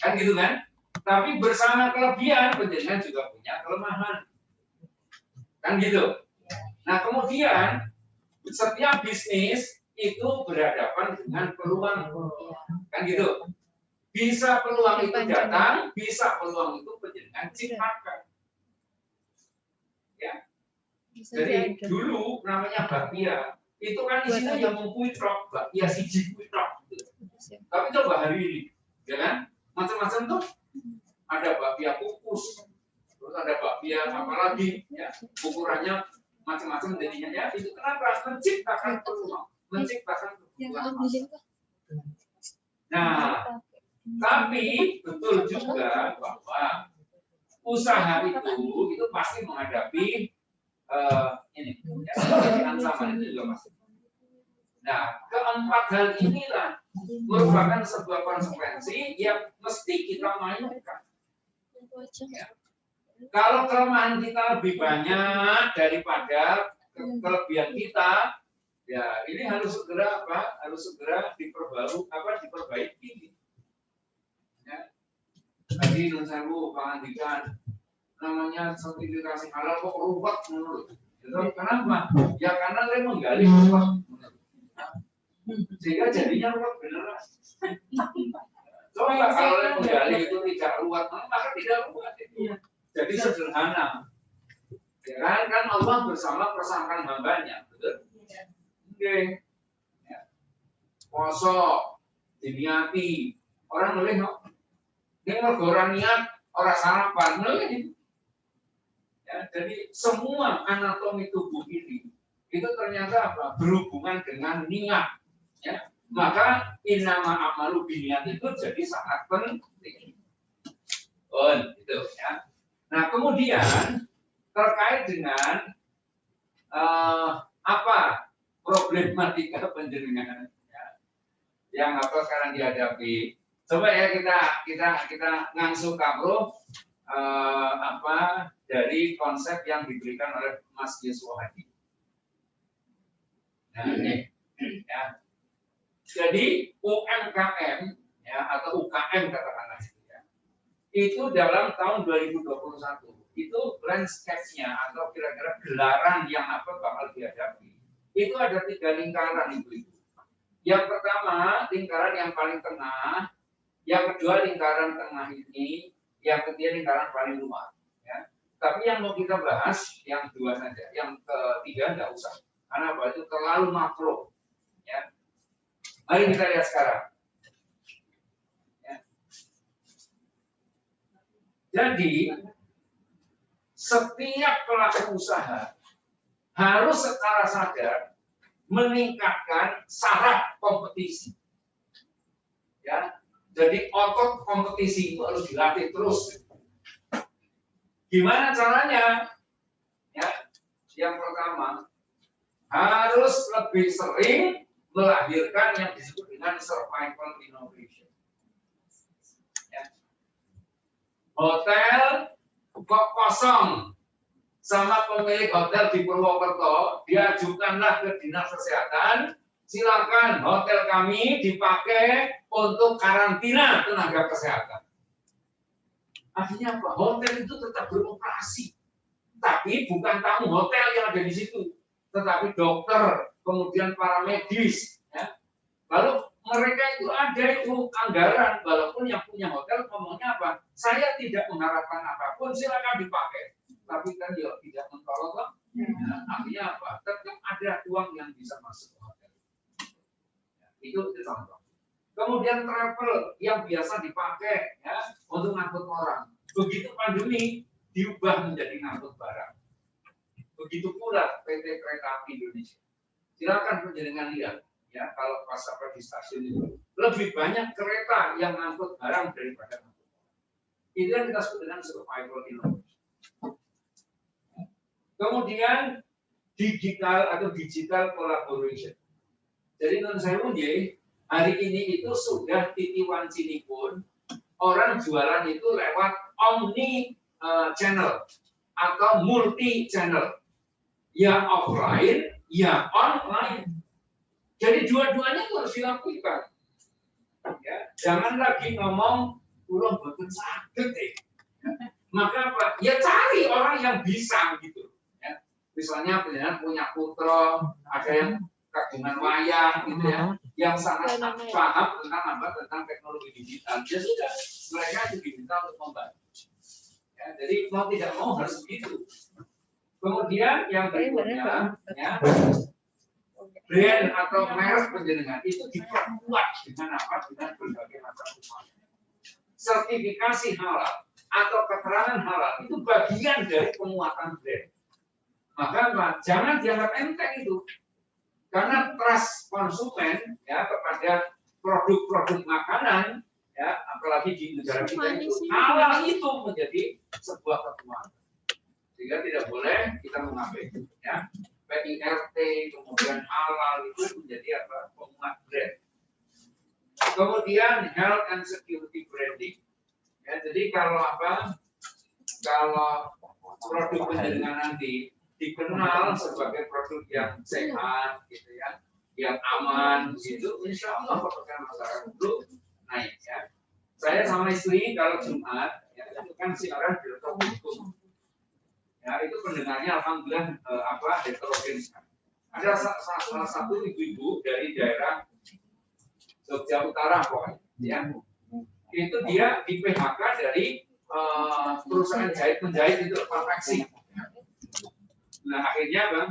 Kan gitu kan? Tapi bersama kelebihan, penjenengan juga punya kelemahan. Kan gitu. Nah kemudian setiap bisnis itu berhadapan dengan peluang, kan gitu. Bisa peluang itu datang, bisa peluang itu penjenengan ciptakan. Ya. Jadi dulu namanya bakpia, itu kan isinya yang mengkuitrok, bakpia siji kuitrok. Gitu. Tapi coba hari ini, ya kan? Macam-macam tuh. Ada bakpia kukus, terus ada bakpia apa lagi, ya, ukurannya macam-macam jadinya ya. Itu kenapa? Menciptakan peluang, menciptakan peluang. Nah, tapi betul juga bahwa usaha itu pasti menghadapi ini, ya, ancaman itu juga pasti. Nah, keempat hal inilah merupakan sebuah konsekuensi yang mesti kita mainkan. Ya. Kalau kelemahan kita lebih banyak daripada kelebihan kita, ya ini harus segera apa? Harus segera diperbaiki. Ya. Tadi Nun Sewu pengandikan namanya sertifikasi halal kok ruwet menurut. Kenapa? Ya karena dia menggali ruwet. Sehingga jadinya ruwet beneran. Coba kalau dia menggali itu tidak ruwet, maka tidak ruwet itu. Jadi sederhana. Ya kan Allah bersama persangkaan hambanya, betul? Oke. Ya. Poso, diniati, orang nulis kok. Ini orang niat, orang sarapan, nulis. Ya, jadi semua anatomi tubuh ini itu ternyata apa? Berhubungan dengan niat. Ya. Maka innama amalu biniat itu jadi sangat penting. Itu ya. Nah kemudian terkait dengan apa problematika penjenengan ya, yang apa sekarang dihadapi. Coba ya kita ngangsu kabro apa dari konsep yang diberikan oleh Mas Yeswa Hadi. Nah ini ya. Jadi UMKM ya atau UKM katakanlah ya, itu dalam tahun 2021 itu landscape-nya atau kira-kira gelaran yang apa bakal dihadapi itu ada 3 lingkaran itu. Yang pertama lingkaran yang paling tengah, yang kedua lingkaran tengah ini, yang ketiga lingkaran paling luar. Ya. Tapi yang mau kita bahas yang 2 saja, yang ketiga nggak usah karena apa itu terlalu makro. Ya. Mari kita lihat sekarang. Ya. Jadi, setiap pelaku usaha harus secara sadar meningkatkan syarat kompetisi. Ya. Jadi otot kompetisi itu harus dilatih terus. Gimana caranya? Ya. Yang pertama, harus lebih sering melahirkan yang disebut dengan survival innovation. Ya. Hotel kok kosong sama pemilik hotel di Purwokerto, diajukanlah ke dinas kesehatan, silakan hotel kami dipakai untuk karantina tenaga kesehatan. Artinya apa? Hotel itu tetap beroperasi, tapi bukan tamu hotel yang ada di situ, tetapi dokter, kemudian para medis, ya. Lalu mereka itu ada itu anggaran, walaupun yang punya hotel ngomongnya apa? Saya tidak mengharapkan apapun, silakan dipakai. Tapi kan ya tidak mentolong, nah, artinya apa? Tetap ada uang yang bisa masuk ke hotel. Ya, itu contoh. Kemudian travel yang biasa dipakai ya untuk ngangkut orang. Begitu pandemi diubah menjadi ngangkut barang. Begitu pula PT Kereta Api Indonesia. Silakan penjenengan lihat ya kalau pas apa di stasiun itu lebih banyak kereta yang ngangkut barang daripada ngangkut orang. Itu yang kita sebut dengan survival innovation. Kemudian digital collaboration. Jadi nun sewu nggih, hari ini itu sudah titiwan sini pun orang jualan itu lewat omni channel atau multi channel, ya offline, ya online. Jadi dua-duanya itu harus dilakukan. Ya, jangan lagi ngomong ulun boten saged deh. Maka apa? Ya cari orang yang bisa gitu. Ya. Misalnya punya putra, ada yang kagungan wayang gitu ya, yang sangat paham tentang teknologi digital. Ya sudah, mereka itu diminta untuk membantu. Ya, jadi mau tidak mau harus begitu. Kemudian yang berikutnya, ya, brand atau merek penjenengan itu diperkuat dengan apa? Dengan berbagai macam upaya. Sertifikasi halal atau keterangan halal itu bagian dari penguatan brand. Maka jangan dianggap enteng itu. Karena trust konsumen ya kepada produk-produk makanan ya apalagi di negara kita itu halal itu menjadi sebuah kekuatan. Sehingga tidak boleh kita mengabaikan ya. PIRT kemudian halal itu menjadi apa? Penguat brand. Kemudian health and security branding. Ya, jadi kalau apa? Kalau produk penjenengan nanti dikenal sebagai produk yang sehat, gitu ya, yang aman, gitu, insya Allah kepercayaan masyarakat itu naik ya. Saya sama istri kalau Jumat, ya, itu kan siaran di hukum. Ya, itu pendengarnya alhamdulillah heterogen. Ada salah satu ibu-ibu dari daerah Jogja Utara pokoknya, ya. Itu dia di PHK dari perusahaan penjahit itu konveksi. Nah akhirnya bang,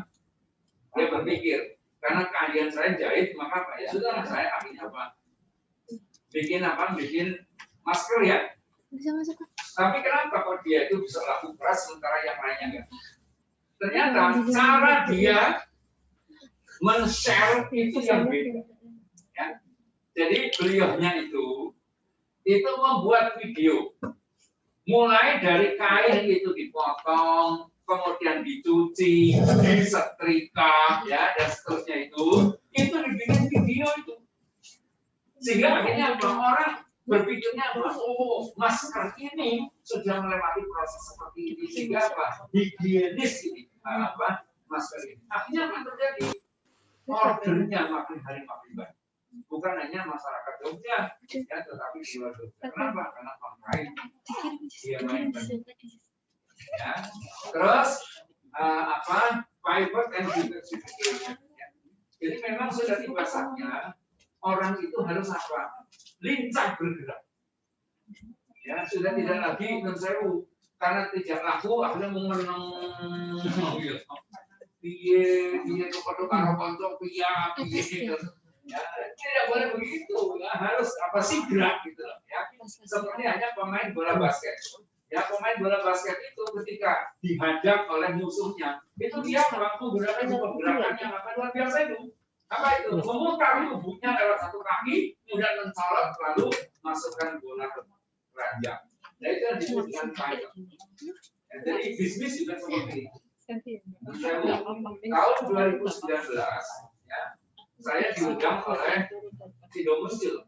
dia berpikir karena keahlian saya jahit maka apa ya sudah saya akhirnya apa bikin masker ya. Tapi kenapa kok dia itu bisa laku keras sementara yang lainnya enggak? Ternyata cara dia men-share itu yang beda. Ya. Jadi beliaunya itu membuat video. Mulai dari kain itu dipotong, kemudian dicuci, disetrika, ya dan seterusnya itu dibikin video itu. Sehingga akhirnya orang berpikirnya oh masker ini sudah melewati proses seperti ini sehingga apa higienis ini masker ini akhirnya apa terjadi ordernya makin hari makin banyak bukan hanya masyarakat Jogja ya tetapi di luar Jogja kenapa karena pemakai dia main ya terus private and diversification ya. Jadi memang sudah tiba saatnya orang itu harus apa lincah bergerak. Ya, sudah tidak lagi menseru karena tidak laku akhirnya mengenang piye kepada karo kanca piye ya tidak boleh begitu ya harus apa sih gerak gitu loh ya seperti hanya pemain bola basket ya pemain bola basket itu ketika dihadang oleh musuhnya itu dia melakukan gerakan yang apa luar biasa itu apa itu memutar tubuhnya lewat satu kaki kemudian mencolot lalu masukkan bola ke keranjang. Nah itu yang disebut dengan fighter. Ya, jadi bisnis juga seperti itu. Tahun 2019 ya saya diundang oleh Sido Musil.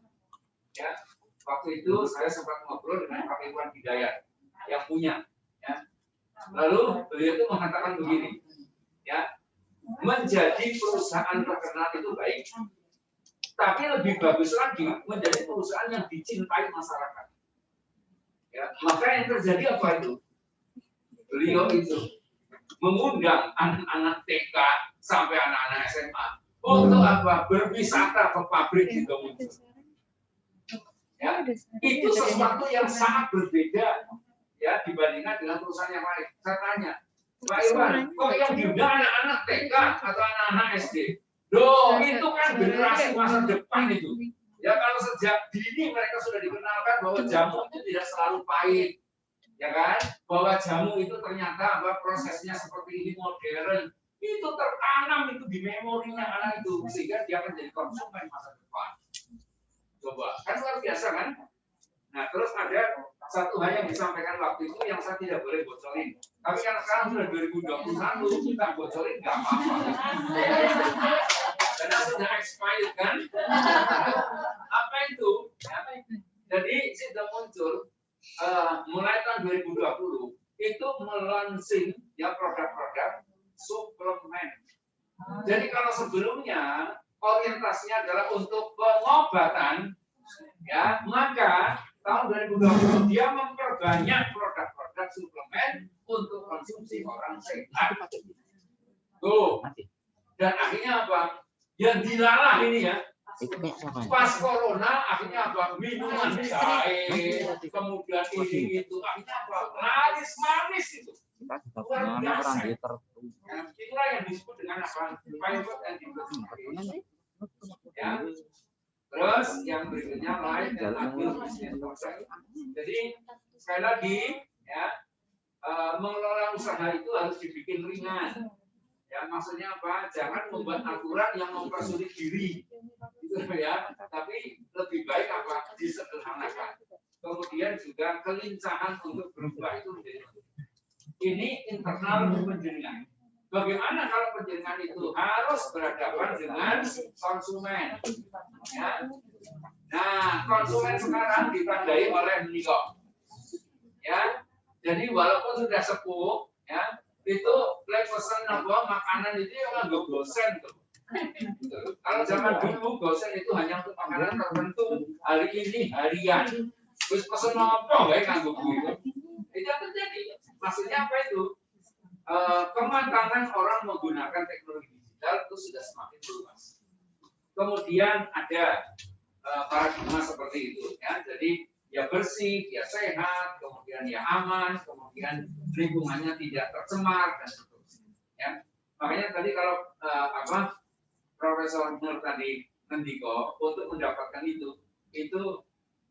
Ya waktu itu saya sempat ngobrol dengan Pak Iwan Hidayat yang punya. Ya. Lalu beliau itu mengatakan begini, ya. Menjadi perusahaan terkenal itu baik, tapi lebih bagus lagi menjadi perusahaan yang dicintai masyarakat. Ya, maka yang terjadi apa itu? Beliau itu mengundang anak-anak TK sampai anak-anak SMA untuk apa? Berwisata ke pabrik di Indonesia. Ya, itu sesuatu yang sangat berbeda ya dibandingkan dengan perusahaan yang lain. Saya tanya. Pak Iwan, kok yang diundang anak-anak TK atau anak-anak SD? Loh, itu kan generasi masa depan itu. Ya kalau sejak dini mereka sudah dikenalkan bahwa jamu itu tidak selalu pahit. Ya kan? Bahwa jamu itu ternyata prosesnya seperti ini modern. Itu tertanam itu di memorinya anak itu. Sehingga dia akan jadi konsumen masa depan. Coba, kan luar biasa kan? Nah, terus ada satu hal yang disampaikan waktu itu yang saya tidak boleh bocorin. Tapi karena sekarang sudah 2021, kita bocorin nggak apa-apa. karena sudah expired kan. Apa itu? Ya. Jadi sudah muncul mulai tahun 2020 itu melaunching ya produk-produk suplemen. Jadi kalau sebelumnya orientasinya adalah untuk pengobatan, ya maka tahun 2020 dia memperbanyak produk-produk suplemen untuk konsumsi orang sehat. Tuh. Dan akhirnya apa? Yang dilalah ini ya. Pas corona akhirnya apa? Minuman jahe, kemudian ini itu akhirnya apa? Laris manis itu. Luar biasa. Ya, itulah yang disebut dengan apa? Pivot and diversification. Ya. Terus yang berikutnya live dan ambil business process. Jadi sekali lagi ya mengelola usaha itu harus dibikin ringan. Ya maksudnya apa? Jangan membuat aturan yang mempersulit diri, gitu ya. Tapi lebih baik apa? Disederhanakan. Kemudian juga kelincahan untuk berubah itu menjadi penting. Ini internal penjaringan. Bagaimana kalau penjaringan itu harus berhadapan dengan konsumen? Ya. Nah, konsumen sekarang ditandai oleh Niko. Ya, jadi walaupun sudah sepuh, ya itu pesen apa makanan itu yang nggak bosen tuh. Kalau zaman dulu bosen itu hanya untuk makanan tertentu hari ini harian. Terus pesen apa nggak nganggo itu? Itu terjadi. Maksudnya apa itu? Kematangan orang menggunakan teknologi digital itu sudah semakin luas. Kemudian ada paradigma seperti itu, ya. Jadi ya bersih, ya sehat, kemudian ya aman, kemudian lingkungannya tidak tercemar dan seterusnya. Ya. Makanya tadi kalau Profesor Nur tadi Ngendiko untuk mendapatkan itu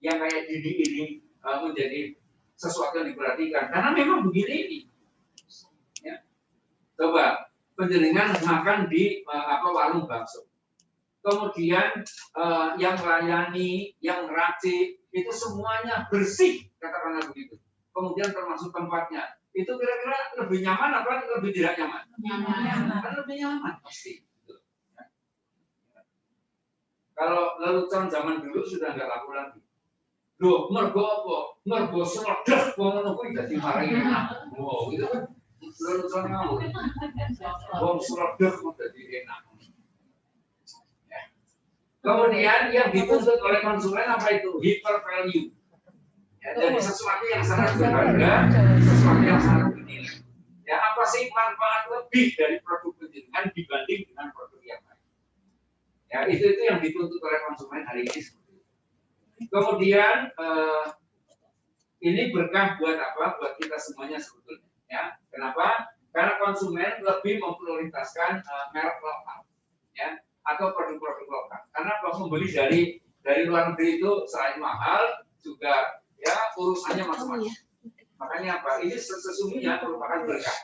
yang kayak ini menjadi sesuatu yang diperhatikan karena memang begini ini. Ya. Coba penjaringan makan di warung bakso. Kemudian yang melayani, yang meracik itu semuanya bersih, katakanlah begitu. Kemudian termasuk tempatnya. Itu kira-kira lebih nyaman apa lebih tidak nyaman? Nyaman. Kan lebih nyaman pasti. Kalau lelucon zaman dulu sudah nggak laku lagi. Loh, mergo apa? Mergo seledek wong ngono kuwi dadi marahi enak. Wow, itu kan lelucon ngawur. Wong seledek kok dadi enak. Kemudian yang dituntut oleh konsumen apa itu? Hyper value. Ya, jadi sesuatu yang sangat berharga, sesuatu yang sangat bernilai. Ya, apa sih manfaat lebih dari produk penjaringan dibanding dengan produk yang lain? Ya, itu yang dituntut oleh konsumen hari ini. Kemudian ini berkah buat apa? Buat kita semuanya sebetulnya. Ya, kenapa? Karena konsumen lebih memprioritaskan merek lokal. Ya. Atau produk-produk lokal. Karena kalau membeli dari luar negeri itu selain mahal juga ya urusannya macam-macam. Makanya apa? Ini sesungguhnya merupakan berkah.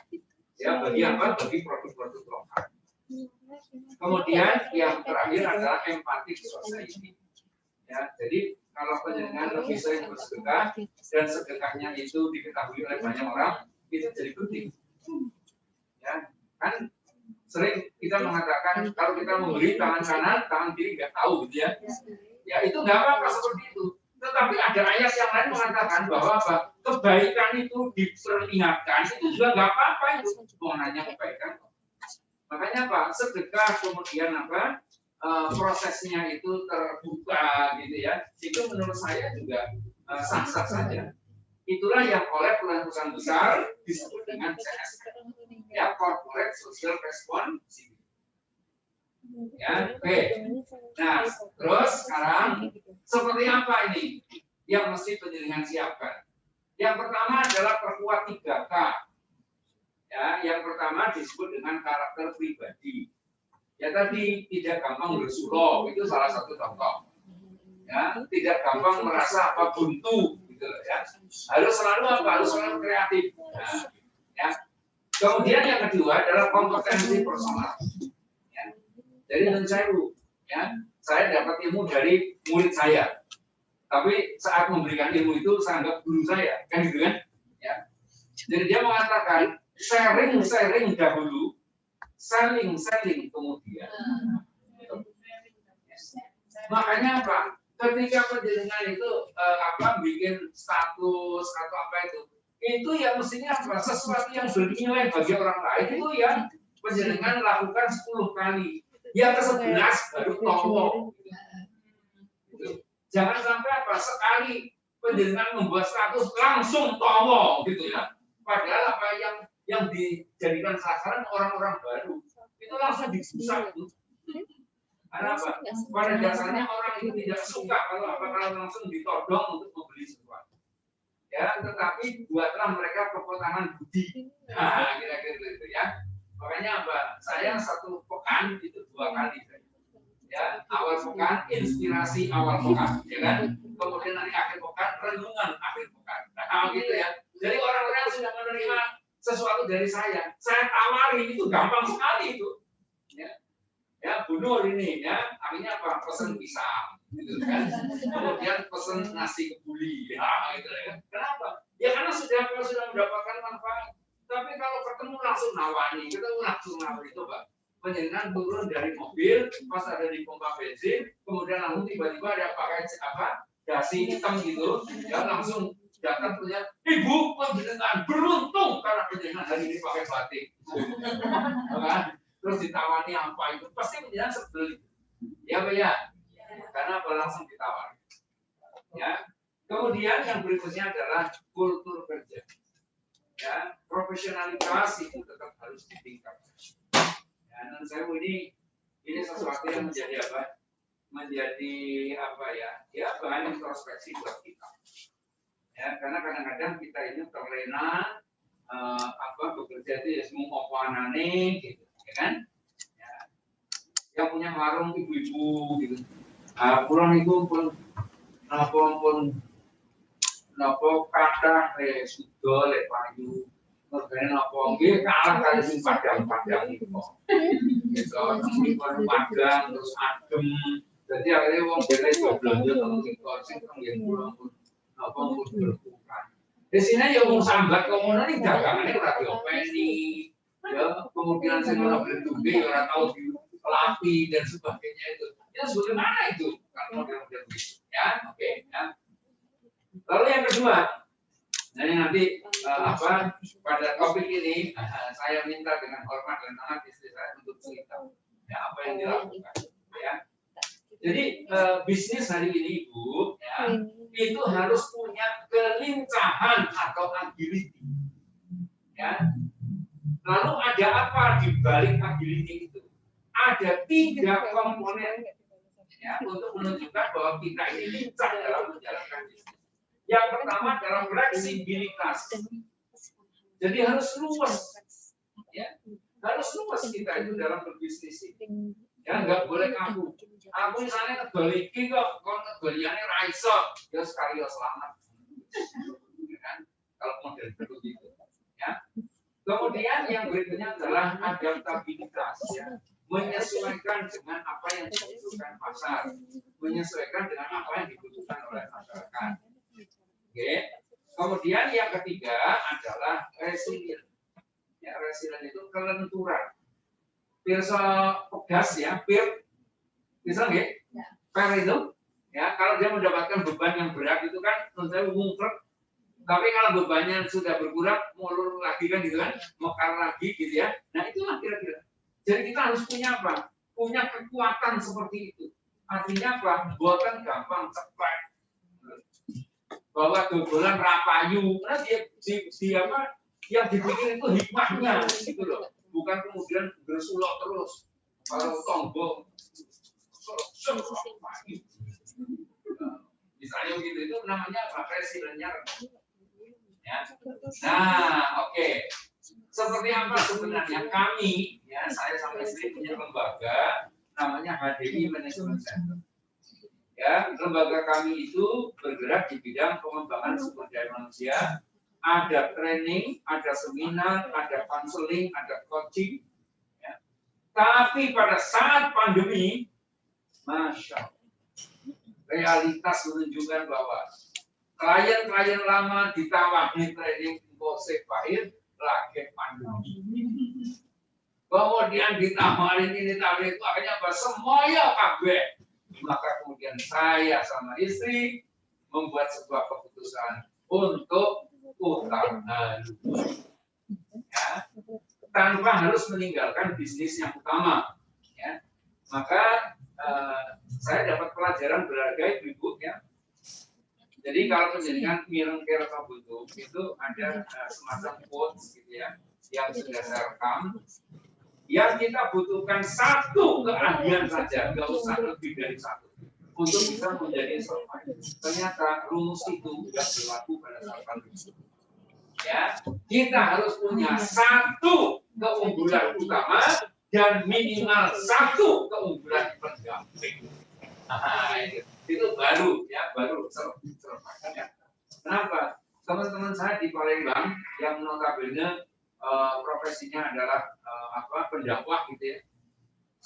Ya bagi apa? Bagi produk-produk lokal. Kemudian yang terakhir adalah empathic society. Ya, jadi kalau penjaringan lebih sering bersedekah dan sedekahnya itu diketahui oleh banyak orang, itu jadi penting. Ya, kan sering kita mengatakan kalau kita memberi tangan kanan, tangan kiri nggak tahu gitu ya. Ya itu nggak apa-apa seperti itu. Tetapi ada ayat yang lain mengatakan bahwa apa? Kebaikan itu diperingatkan itu juga nggak apa-apa itu. Mengenanya kebaikan. Makanya apa? Sedekah kemudian apa? Prosesnya itu terbuka gitu ya. Itu menurut saya juga sah-sah saja. Itulah yang oleh perusahaan besar disebut dengan CSR. Ya, corporate social responsibility. Ya, oke. Nah, terus sekarang seperti apa ini yang mesti penjaringan siapkan? Yang pertama adalah perkuat 3K. Ya, yang pertama disebut dengan karakter pribadi. Ya tadi tidak gampang bersulo, itu salah satu contoh. Ya, tidak gampang merasa apa buntu gitu ya. Harus selalu apa? Harus selalu kreatif. Nah, ya. Kemudian yang kedua adalah kompetensi personal. Ya. Jadi menurut saya dapat ilmu dari murid saya. Tapi saat memberikan ilmu itu saya anggap guru saya, kan gitu kan? Ya. Jadi dia mengatakan sharing dahulu, selling kemudian. Makanya apa? Ketika penjaringan itu bikin status atau apa itu ya mestinya apa? Sesuatu yang bernilai bagi orang lain itu ya penjaringan lakukan 10 kali. Yang ke-11 baru towo. Gitu. Jangan sampai apa? Sekali penjaringan membuat status langsung towo gitu ya. Padahal apa yang dijadikan sasaran orang-orang baru itu langsung dibusak. Karena apa? Pada dasarnya orang itu tidak suka kalau langsung ditodong untuk membeli sesuatu. Ya, tetapi buatlah mereka perpotongan budi. Nah, kira-kira gitu ya. Makanya apa? Saya 1 pekan itu 2 kali. Ya, awal pekan inspirasi awal pekan, ya kan? Kemudian nanti akhir pekan renungan akhir pekan. Nah, gitu ya. Jadi orang-orang yang sudah menerima sesuatu dari saya tawari itu gampang sekali itu. Ya, Bu Nur ini ya, akhirnya apa? Pesen pisang, gitu kan? Kemudian pesen nasi kebuli, ya, gitu ya. Kenapa? Ya karena sudah mendapatkan manfaat. Tapi kalau ketemu langsung nawani, coba. Penjaringan turun dari mobil, pas ada di pompa bensin, kemudian langsung tiba-tiba ada pakai dasi hitam gitu, ya langsung datang punya ibu penjaringan beruntung karena penjaringan hari ini pakai batik, kan? Terus ditawani apa itu pasti penjaringan sebel, ya Pak ya, karena apa langsung ditawar. Ya, kemudian yang berikutnya adalah kultur kerja. Ya, profesionalitas itu tetap harus ditingkatkan. Ya, dan saya ini sesuatu yang menjadi apa? Menjadi apa ya? Ya bahan introspeksi buat kita. Ya, karena kadang-kadang kita ini terlena bekerja itu ya semua apa-anane gitu, ya kan? Ya. Yang punya warung ibu-ibu gitu. Pulang itu pun kathah sudo lek payu. Mergane napa nggih kalah kali sing padang-padang itu. Gitu, nang padang terus adem. Jadi akhirnya wong dhewe belanja teng kito sing nggih pulang pun napa pun berkurang. Di sini ya wong sambat komono ning dagangane ora diopeni. Ya, kemudian sing ora beli ya ora tau dilapi dan sebagainya itu. Ya bagaimana itu? Kalau model-model begitu. Ya, oke, ya. Lalu yang kedua, nanti pada topik ini saya minta dengan hormat dan anak istri saya untuk cerita ya apa yang dilakukan. Ya. Jadi bisnis hari ini Ibu, ya, itu harus punya kelincahan atau agility. Ya. Lalu ada apa di balik agility itu? Ada 3 komponen ya, untuk menunjukkan bahwa kita ini lincah dalam menjalankan bisnis. Yang pertama adalah fleksibilitas. Jadi harus luas, ya, harus luas kita itu dalam berbisnis ini. Ya, nggak boleh kaku. Aku misalnya ngebaliki kok, ngebaliannya raiso, ya sekali selamat. Ya kan? Kalau model begitu, ya. Kemudian yang berikutnya adalah adaptabilitas, ya. Menyesuaikan dengan apa yang dibutuhkan pasar, menyesuaikan dengan apa yang dibutuhkan oleh masyarakat. Oke. Kemudian yang ketiga adalah resilient. Ya, resilient itu kelenturan. Pirsa pegas ya, bisa nggak? Per itu, ya kalau dia mendapatkan beban yang berat itu kan, tentu mungker. Tapi kalau bebannya sudah berkurang, mulur lagi kan gitu kan, mekar lagi gitu ya. Nah itulah kira-kira. Jadi kita harus punya apa? Punya kekuatan seperti itu. Artinya apa? Buatan gampang, cepat. Bahwa dodolan rapayu, karena dia apa? Yang dibikin itu hikmahnya, gitu loh. Bukan kemudian bersulok terus. Kalau tombol, misalnya gitu itu namanya apa? Resiliennya. Ya. Nah, oke. Seperti apa sebenarnya kami, ya saya sama istri punya lembaga namanya HDI Management Center. Ya, lembaga kami itu bergerak di bidang pengembangan sumber daya manusia. Ada training, ada seminar, ada counseling, ada coaching. Ya. Tapi pada saat pandemi, masya Allah, realitas menunjukkan bahwa klien-klien lama ditawari training impulsif pahit lagi pandemi. Kemudian ditawarin ini tadi itu akhirnya apa? Semuanya kabeh Maka kemudian saya sama istri membuat sebuah keputusan untuk utang haluan. Ya, tanpa harus meninggalkan bisnis yang utama. Ya. Maka saya dapat pelajaran berharga Ibu ya. Jadi kalau menjadikan mireng kira butuh itu ada semacam quotes gitu ya yang sudah saya rekam. Yang kita butuhkan satu keahlian saja, nggak usah lebih dari satu untuk bisa menjadi survivor. Ternyata rumus itu tidak berlaku pada saat pandemi. Ya, kita harus punya satu keunggulan utama dan minimal satu keunggulan pendamping. Nah, itu baru ya, baru survivor ya. Kenapa? Teman-teman saya di Palembang yang notabene profesinya adalah pendakwah gitu ya.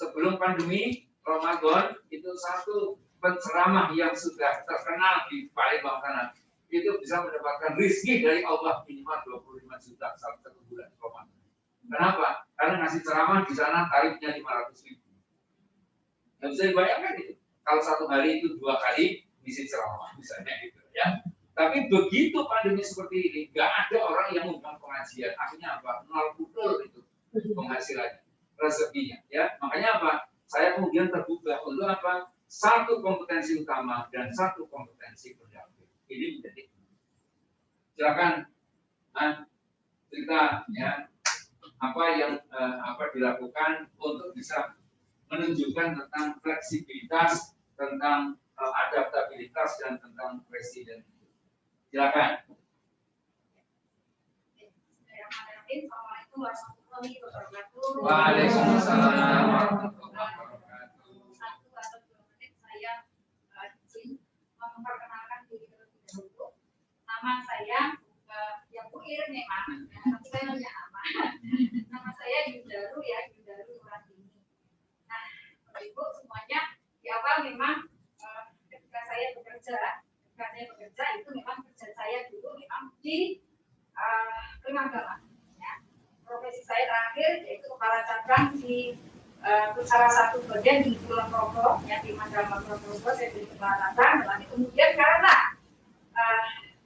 Sebelum pandemi Ramadan itu satu penceramah yang sudah terkenal di Palembang sana itu bisa mendapatkan rezeki dari Allah minimal 25 juta satu bulan Ramadan. Kenapa? Karena ngasih ceramah di sana tarifnya 500.000. Nggak bisa dibayangkan itu. Kalau satu hari itu 2 kali ngisi ceramah misalnya gitu ya. Tapi begitu pandemi seperti ini, nggak ada orang yang mengundang pengajian. Akhirnya apa? Nol putol itu penghasilannya, rezekinya. Ya, makanya apa? Saya kemudian terbuka untuk apa? Satu kompetensi utama dan satu kompetensi pendamping. Ini menjadi. Silakan cerita ya apa yang dilakukan untuk bisa menunjukkan tentang fleksibilitas, tentang adaptabilitas dan tentang presiden. Silakan. Assalamualaikum warahmatullahi wabarakatuh. Waalaikumsalam warahmatullahi wabarakatuh. 1 atau 2 menit saya izin memperkenalkan diri terlebih dahulu. Nama saya yang Uir memang, tapi saya punya nama. Nama saya Yudaru ya, Yudaru Nurandini. Nah, Ibu semuanya di awal memang ketika saya bekerja itu memang kerja saya dulu memang di Primagama. Ya. Profesi saya terakhir yaitu kepala cabang di salah satu bagian di Kulon Progo, ya di Madrasah Kulon Progo saya jadi kepala cabang. Dan kemudian karena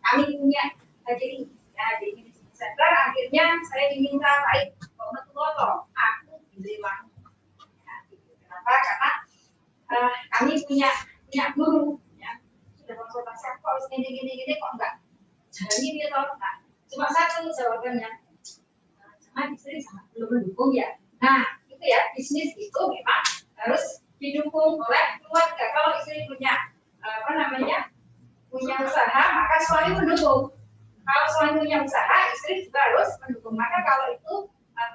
kami punya HDI, ya HDI Center, akhirnya saya diminta baik Kometuloto, aku bilang. Ya, kenapa? Karena kami punya guru. Sudah konsultasi kok harus gini kok enggak jalan ini atau enggak, cuma satu jawabannya jangan istri sangat belum mendukung ya. Nah itu ya, bisnis itu memang harus didukung oleh keluarga. Kalau istri punya punya usaha maka suami mendukung, kalau suami punya usaha istri juga harus mendukung. Maka kalau itu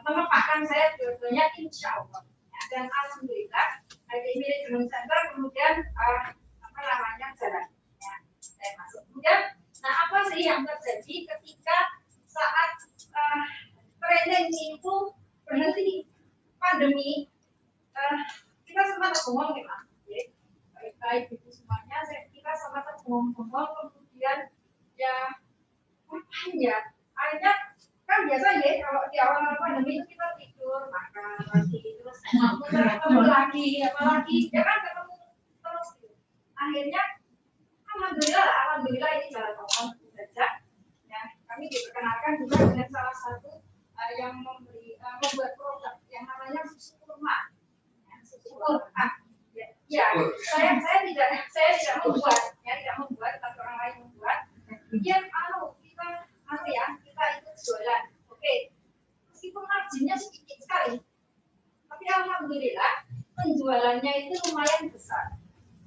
menempatkan saya dua-duanya insya Allah ya. Dan alhamdulillah HDI Management Center kemudian jalan. Saya masuk. Kemudian, nah apa sih yang terjadi ketika saat training itu berhenti pandemi? Kita sempat ngomong memang, baik itu semuanya. Kita sempat ngomong, kemudian ya ngapain ya? Akhirnya kan biasa ya kalau di awal pandemi itu kita tidur, makan lagi, terus ketemu lagi, apalagi ya kan ketemu terus. Akhirnya Alhamdulillah ini jalan tol saja. Ya, kami diperkenalkan juga dengan salah satu yang membuat produk yang namanya susu kurma. Ya, susu kurma. Ya, saya tidak membuat, tapi orang lain membuat. Kemudian kita ikut jualan. Oke. Meskipun marginnya sedikit sekali, tapi alhamdulillah penjualannya itu lumayan besar.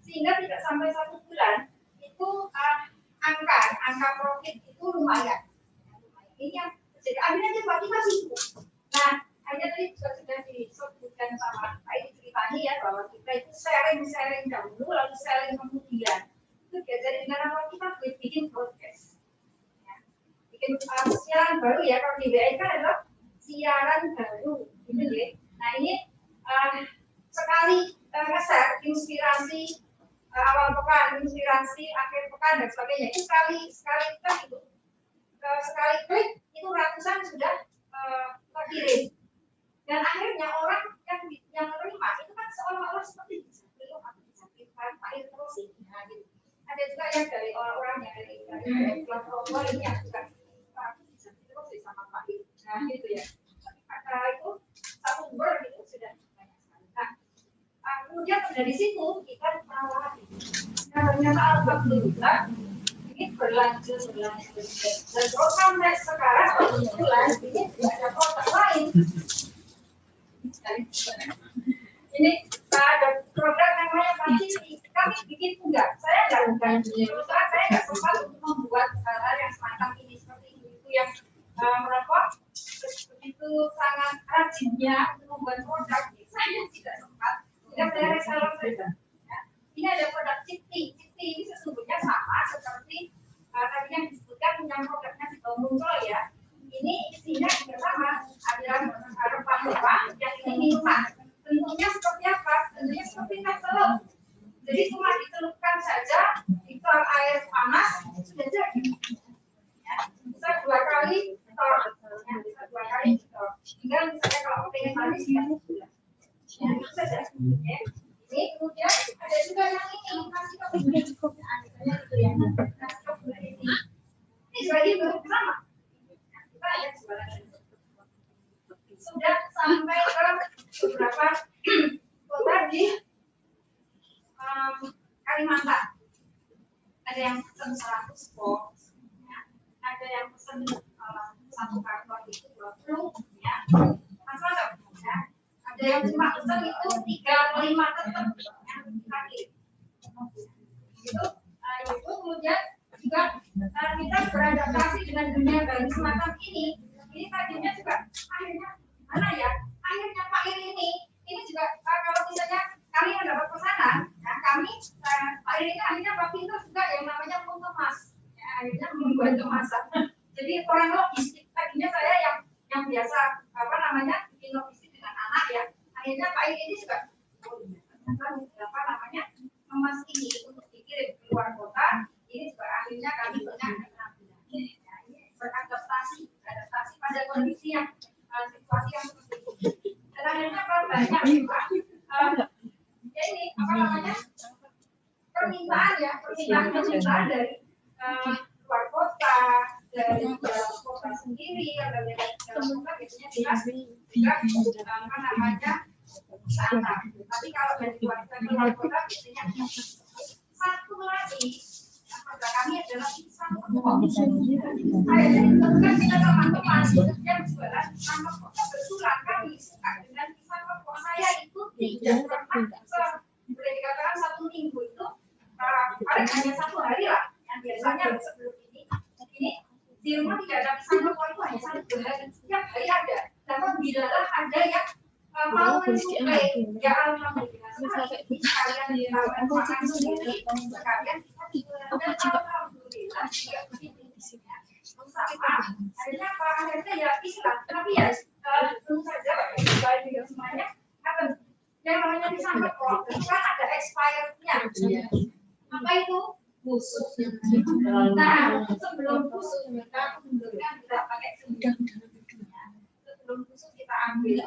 Sehingga tidak sampai 1 bulan itu angka profit itu lumayan. Ini yang jadi akhirnya kita sibuk. Nah, akhirnya tadi juga sudah disebutkan sama Pak ini ceritanya ya bahwa kita itu sharing dahulu lalu sharing kemudian. Itu diajari dengan apa kita bikin podcast. Ya. Bikin siaran baru ya, kalau di WA kan adalah siaran baru gitu ya. Nah, ini sekali nge-share inspirasi awal pekan, inspirasi akhir pekan dan sebagainya. Itu sekali kita itu sekali klik itu ratusan sudah terkirim. Dan akhirnya orang yang menerima itu kan seolah-olah seperti bisa belum atau bisa belum. pakai terus sih. Nah, gitu. Ada juga yang dari orang-orang yang dari kelompok ini yang juga bisa terus sama Pak. Nah, gitu ya. Kata itu satu ber itu sudah banyak sekali. Nah, kemudian dari situ kita menawarkan. Nah, ternyata alhamdulillah ini berlanjut. Dan terus sampai sekarang kebetulan ini tidak ada kota lain. Ini ada program namanya Pasifik. Kami bikin enggak? Saya enggak bukan. Terus terang saya enggak sempat untuk membuat hal-hal yang semacam ini seperti itu yang merokok begitu sangat rajinnya untuk membuat produk. Saya tidak sempat. Sehingga saya reseller saja. Ini ada produk Cipti. Cipti ini sesungguhnya sama seperti tadi yang disebutkan yang produknya di bawah muncul ya. Ini isinya juga sama. Ada rempah-rempah yang ini minuman. Bentuknya seperti apa? Bentuknya seperti teh celup. Jadi cuma dicelupkan saja di air panas sudah jadi. Ya, bisa 2 kali tol. Ya, bisa 2 kali tol. Tinggal misalnya kalau pengen manis ya sudah. Ya, itu saja. Ya. Ini kemudian ada juga yang ini nasi kebuli. Misalnya itu ya. Nasi kebuli ini. Ini juga itu sama. Kita lihat sebenarnya. Sudah sampai ke beberapa kota di Kalimantan. Ada yang pesen 100 box, ya. Ada yang pesen 1 karton itu 20, ya. Macam-macam, ya. Ada yang cuma pesen itu 3 atau 5 tetap, ya. Kaki. Itu kemudian juga kita beradaptasi dengan dunia baru semacam ini. Ini tadinya juga akhirnya mana ya? Akhirnya Pak ini juga kalau misalnya kami mendapat pesanan, nah kami Pak ini akhirnya Pak Pintu juga yang namanya mengemas, ya, akhirnya membuat kemasan. Jadi orang logistik tadinya saya yang biasa bikin logistik dengan anak ya, akhirnya Pak ini juga kemas ini untuk dikirim ke luar kota. Ini juga akhirnya kami punya ini beradaptasi pada kondisi yang situasi yang seperti itu. Dan akhirnya kalau banyak juga ya ini permintaan dari luar kota, dari dalam kota sendiri, atau dari dalam kota biasanya jelas juga sana. Tapi kalau dari luar kota biasanya satu lagi pada kami adalah pisang kepok. Akhirnya itu kan kita teman-teman yang jualan pisang kepok kebetulan kami suka dengan pisang kepok. Saya itu tidak pernah boleh dikatakan 1 minggu itu paling hanya 1 hari lah. Yang biasanya sebelum ini di rumah tidak ada pisang kepok itu hanya 1 hari. Setiap hari ada. Namun bila ada yang mau mensuplai, ya alhamdulillah. Sekalian dirawat makan sendiri, sekalian alhamdulillah juga begitu isinya. Akhirnya akhirnya ya Islam, tapi ya tentu saja baik juga semuanya apa yang namanya pisang kepok itu kan ada expirednya. Apa itu? Busuk. Nah, sebelum busuk kita munculkan kita pakai sendiri. Sebelum busuk kita ambil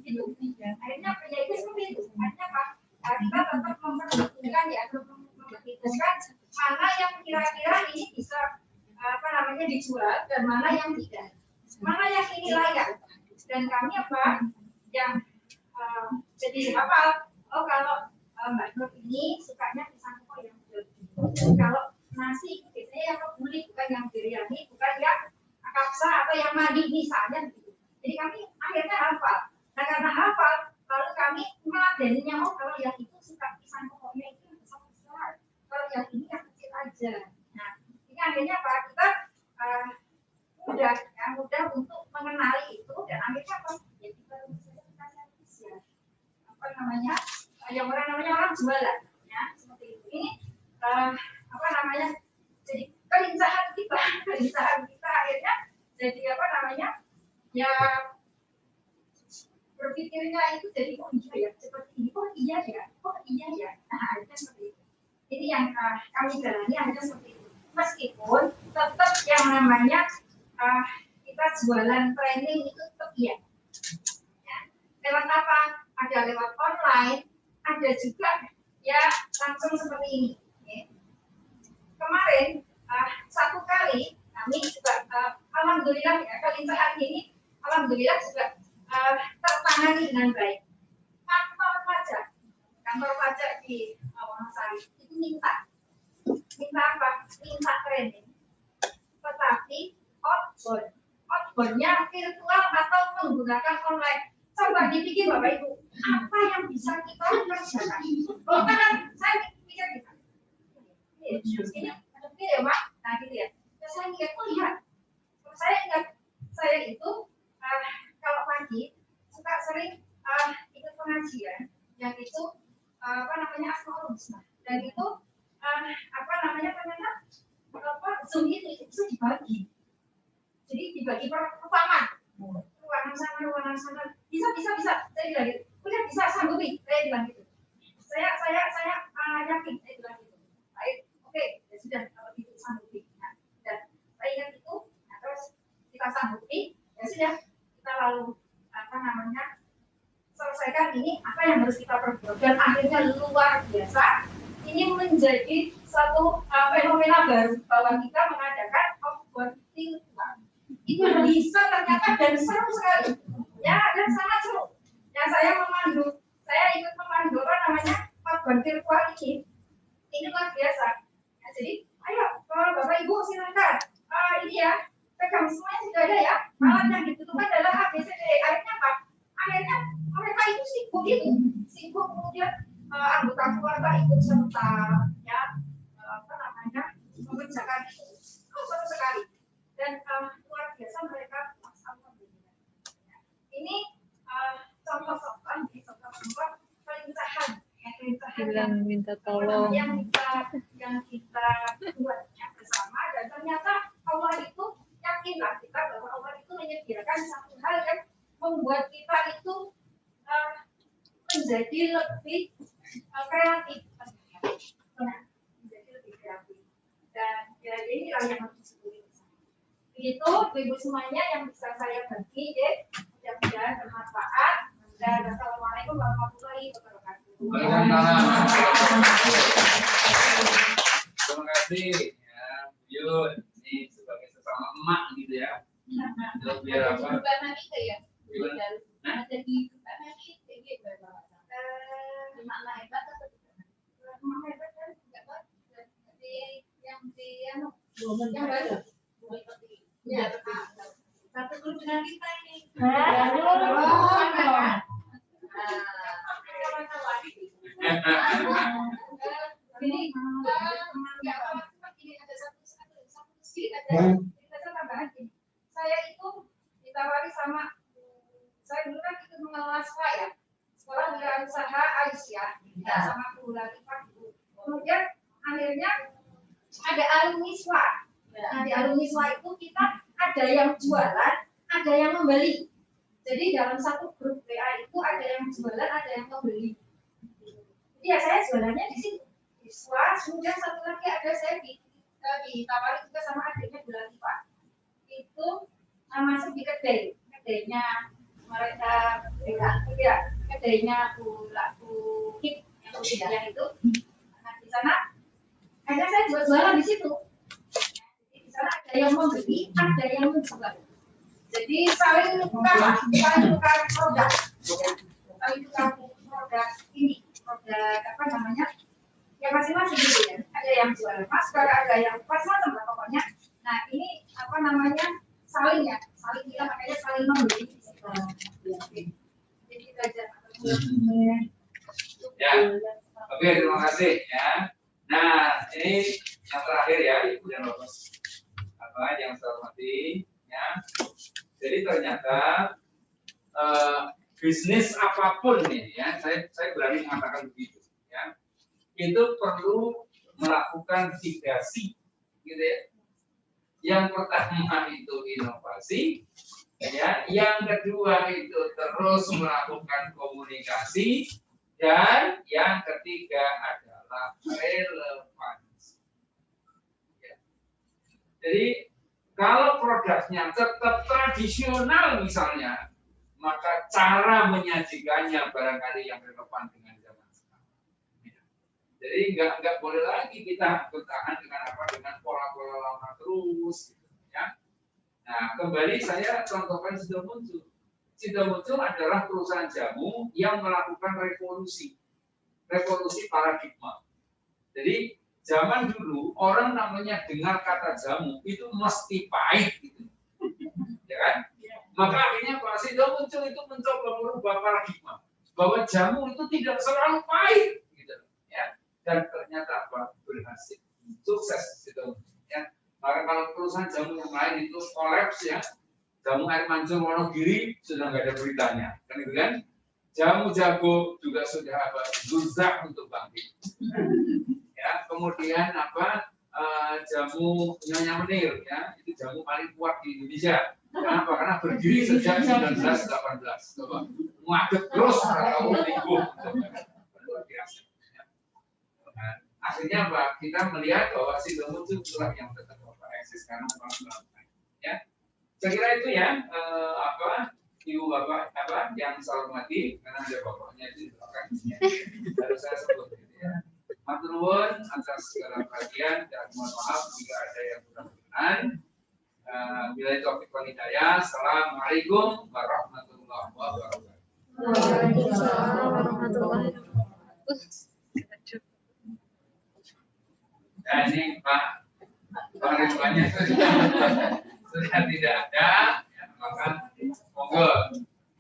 itu. Akhirnya penjahit seperti itu. Akhirnya apa? Kita tetap memperhitungkan ya, memperhitungkan mana yang kira-kira ini bisa dijual dan mana yang tidak, mana yang ini layak. Dan kami yang jadi hafal. Oh kalau Mbak Nur ini sukanya pisang kepok yang berlebih. Kalau nasi biasanya yang kebuli, bukan yang biryani, bukan yang kapsa atau yang mandi misalnya. Gitu. Jadi kami akhirnya hafal. Nah karena hafal, lalu kami meladeninya, oh kalau yang itu suka pisang kepoknya itu yang besar-besar, kalau yang ini yang kecil aja. Nah ini akhirnya kita mudah untuk mengenali itu dan akhirnya ya kita bisa yang orang jualan ya seperti itu. Ini jadi kelincahan kita akhirnya jadi ya berpikirnya itu jadi oh iya ya seperti ini, oh iya ya nah akhirnya seperti itu. Ini yang kami jalani akhirnya seperti itu, meskipun tetap yang namanya kita jualan training itu tetap iya ya. Lewat apa? Ada lewat online, ada juga ya langsung seperti ini. Ya. Kemarin satu kali kami juga alhamdulillah ya kali saat ini alhamdulillah juga tertangani dengan baik. Kantor pajak di Wonosari itu minta apa? Minta training, tetapi outbound-nya virtual atau menggunakan online. Coba dipikir Bapak Ibu, apa yang bisa kita kerjakan? Oh kan saya pikir gitu. Ini ada video Pak, nah gitu ya. Saya ingat, oh lihat, saya ingat saya itu kalau pagi suka sering ikut pengajian yang itu apa namanya Asmaul Husna, dan itu apa namanya ternyata Zoom itu bisa dibagi, jadi dibagi per ruangan sana bisa saya bilang gitu, udah bisa sanggupi, saya bilang gitu, saya yakin saya bilang gitu, baik oke ya sudah kalau itu sanggupi, nah, dan saya ingat itu, nah, terus kita sanggupi ya sudah kita lalu apa namanya selesaikan ini apa yang harus kita perbuat, dan akhirnya luar biasa ini menjadi satu fenomena baru bahwa kita mengadakan outbound virtual itu bisa ternyata dan seru sekali ya, dan sangat seru ya. Saya ikut memandu apa namanya outbound virtual ini luar biasa ya. Jadi ayo Bapak Ibu silakan ini ya pegang semuanya sudah ada ya, alatnya dibutuhkan adalah ABCD. Akhirnya apa? Akhirnya mereka itu sibuk kemudian anggota keluarga ikut serta ya apa namanya mengerjakan itu seru sekali, dan luar biasa mereka melaksanakan ini contoh-contoh pelintahan minta tolong yang kita buatnya bersama, dan ternyata Allah itu yakinlah kita bahwa Allah itu menyediakan satu hal yang membuat kita itu menjadi lebih kreatif, menjadi lebih kreatif, dan ya inilah yang harus disebut. Begitu ibu semuanya yang bisa saya bagi, mudah-mudahan bermanfaat. Dan assalamualaikum warahmatullahi wabarakatuh. Terima kasih ya Bu Yun, ini sebagai sesama emak gitu ya. Biar apa? Jadi makna hebat atau makna hebat kan enggak kan yang baru ya satu grup dengan kita ini ini ada satu tambahan ini. Saya itu ditawari sama saya dulu kan ikut mengelola sekolah wirausaha Aisyah sama Bu Latifah. Kemudian akhirnya ada alumni SWA. Nah, di alumni SWA itu kita ada yang jualan, ada yang membeli. Jadi dalam satu grup WA itu ada yang jualan, ada yang membeli. Jadi ya saya jualannya di situ di SWA. Kemudian satu lagi ada saya ditawari juga sama adiknya Bu Latifah. Itu masuk di kedainya mereka kedainya Bu Kip yang itu. Nah, di sana akhirnya saya jualan di situ. Di sana ada yang membeli, ada yang menjual. Jadi saling tukar produk. Saling tukar produk ini, produk apa namanya? Ya masing-masing gitu ya. Ada yang jual masker, ada yang macam-macam lah pokoknya. Nah, ini apa namanya? Saling kita makanya saling membeli. Jadi kita aja. Ya, oke, terima kasih ya. Nah, ini yang terakhir ya, Ibu dan Bapak yang saya hormati ya. Jadi ternyata bisnis apapun nih ya, saya berani mengatakan begitu ya. Itu perlu melakukan 3C gitu ya. Yang pertama itu inovasi, ya. Yang kedua itu terus melakukan komunikasi, dan yang ketiga adalah relevansi. Ya. Jadi kalau produknya tetap tradisional misalnya, maka cara menyajikannya barangkali yang relevan dengan zaman sekarang. Jadi nggak boleh lagi kita bertahan dengan apa, dengan pola-pola lama terus, gitu, ya. Nah, kembali saya contohkan Sidomuncul. Sidomuncul adalah perusahaan jamu yang melakukan revolusi paradigma. Jadi zaman dulu orang namanya dengar kata jamu itu mesti pahit, gitu, ya kan? Maka akhirnya Pak Sidomuncul itu mencoba merubah paradigma bahwa jamu itu tidak selalu pahit, gitu, ya. Dan ternyata apa? Berhasil, sukses Sidomuncul, ya. Maka kalau perusahaan jamu yang lain itu kolaps, ya, jamu air mancur Wonogiri sudah nggak ada beritanya, kan gitu kan? Jamu jago juga sudah apa? Zuzak untuk bangkit. Ya, kemudian apa? Jamu Nyonya Menir, ya, itu jamu paling kuat di Indonesia. Kenapa? Karena berdiri sejak 1918. Coba, ngadep terus atau minggu. Luar biasa. Nah, akhirnya apa? Kita melihat bahwa Sidomuncul itulah yang tetap eksis karena orang melakukan. Ya, saya kira itu ya ibu bapak yang saya hormati, karena ada bapaknya di belakang, ya. Harus saya sebut, gitu, ya. Matur nuwun atas segala perhatian dan mohon maaf jika ada yang kurang berkenan. Bila itu topik hidayah. Assalamualaikum warahmatullahi wabarakatuh. Waalaikumsalam warahmatullahi wabarakatuh. Dan ini Pak Ridwannya sudah tidak ada, ya, maka monggo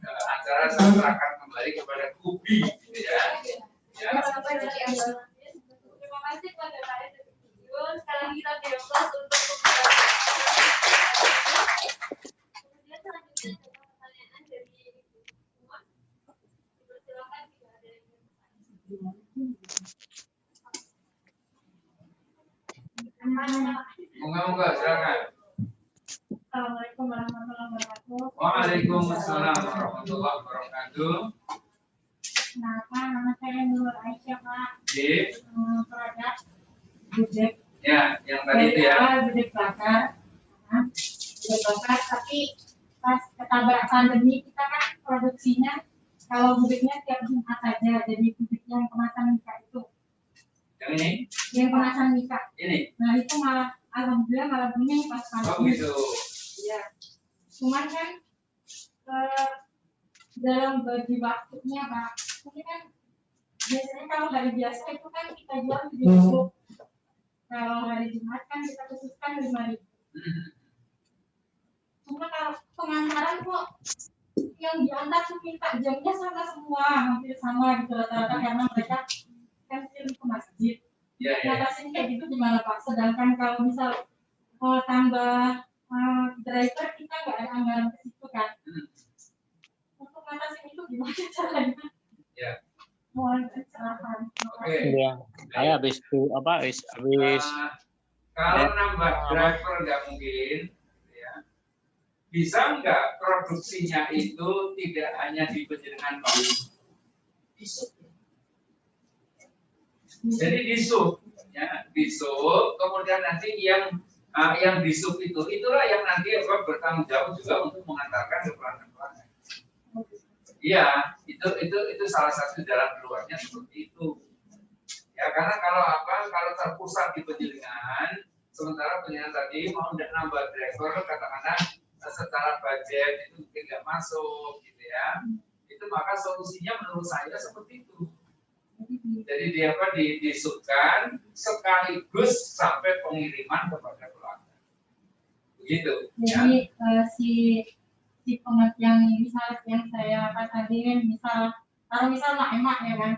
acara saya serahkan kembali kepada Kubi, gitu, ya. Ya. Terima kasih pada Pak Video. Sekarang kita bebas untuk kemudian selanjutnya ada pertanyaan dari semua. Silakan jika ada yang Moga-moga silakan. Assalamualaikum warahmatullahi wabarakatuh. Waalaikumsalam warahmatullahi wabarakatuh. Kenapa nama saya Nur Aisyah, Pak? Di Produk Gudeg. ya, yang tadi itu ya. Gudeg bakar. Gudeg bakar, tapi pas ketabrak pandemi kita kan produksinya kalau gudegnya tiap Jumat saja, jadi gudeg yang kemasan Mika itu. Yang ini? Yang kemasan Mika. Ini. Nah itu malah alhamdulillah malah punya pas pandemi. Oh gitu. Iya. Cuman kan dalam bagi waktunya, Pak. Ini kan biasanya kalau hari biasa itu kan kita jual 7.000. Kalau hari Jumat kan kita khususkan 5.000. Cuma kalau pengantaran kok yang diantar tuh minta jamnya sama semua, hampir sama gitu rata-rata karena mereka kan kirim ke masjid. Ya, ya. Ngatasin kayak gitu gimana Pak? Sedangkan kalau misal tambah driver kita nggak ada anggaran ke situ kan? Untuk ngatasin itu gimana caranya? Ya. Mohon pencerahan. Oke. Iya, saya habis Kalau nambah driver nggak mungkin, ya. Bisa nggak produksinya itu tidak hanya di penjenengan Pak? Jadi di sub, ya, di sub, kemudian nanti yang di sub itulah yang nanti bertanggung jawab juga untuk mengantarkan ke pelanggan-pelanggan. Iya, itu salah satu jalan keluarnya seperti itu. Ya, karena kalau terpusat di penjelingan, sementara penjelingan tadi mau nambah driver, katakanlah secara budget itu mungkin nggak masuk, gitu ya. Itu maka solusinya menurut saya seperti itu. Jadi dia disubkan sekaligus sampai pengiriman kepada pelanggan. Begitu. Jadi ya. si yang misal yang saya pasarin misal kalau misal emak ya kan.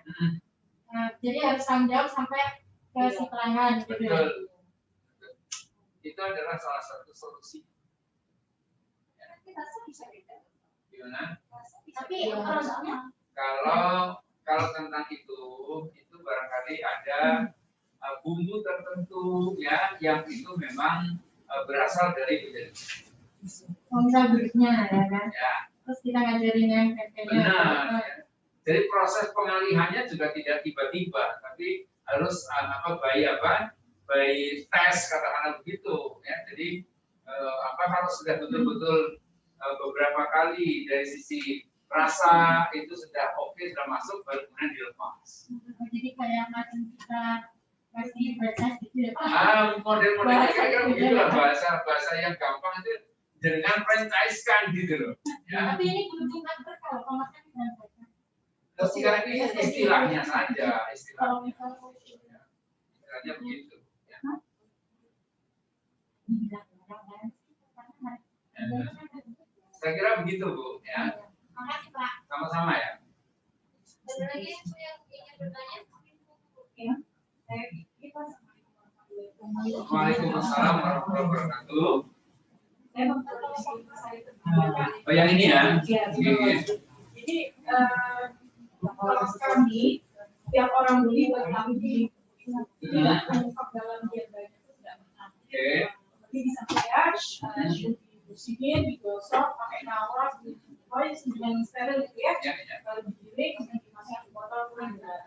Jadi harus tanggung jawab sampai ke si pelanggan gitu. Betul. Itu adalah salah satu solusi. Gimana? Tapi kalau tentang itu barangkali ada bumbu tertentu ya yang itu memang berasal dari budaya. Misal duduknya ya kan. Ya. Terus kita ngajarin yang tempenya. Benar. Ya. Jadi proses pengalihannya juga tidak tiba-tiba, tapi harus by tes katakanlah begitu. Ya. Jadi kalau sudah betul-betul beberapa kali dari sisi rasa itu sudah oke, sudah masuk, baru kemudian dilepas. Jadi kayak macam kita kasih berkas gitu ya Pak. Model-modelnya kira-kira begitu lah, bahasa yang gampang itu dengan franchise-kan gitu loh. Ya. Tapi ini belum diatur kalau komersial dengan berkas. Terus sekarang ini istilahnya saja, Kalau istilahnya. misalnya Istilahnya begitu. Ya. Saya kira begitu Bu, ya. Makasih Pak. Sama-sama ya. Ada lagi yang ingin bertanya? Ya. Kita Waalaikumsalam warahmatullahi wabarakatuh. saya mau kalau saya Oh yang ini ya? Iya, Oke. jadi kalau sekarang ini tiap orang beli buat kami di tidak mengungkap dalam dia banyak itu tidak benar. Oke. Jadi bisa triage, dibersihin, digosok, pakai kawas, pokoknya dengan steril gitu ya. Ya, ya. Kalau digiling, kemudian dimasukkan di botol kurang jelas.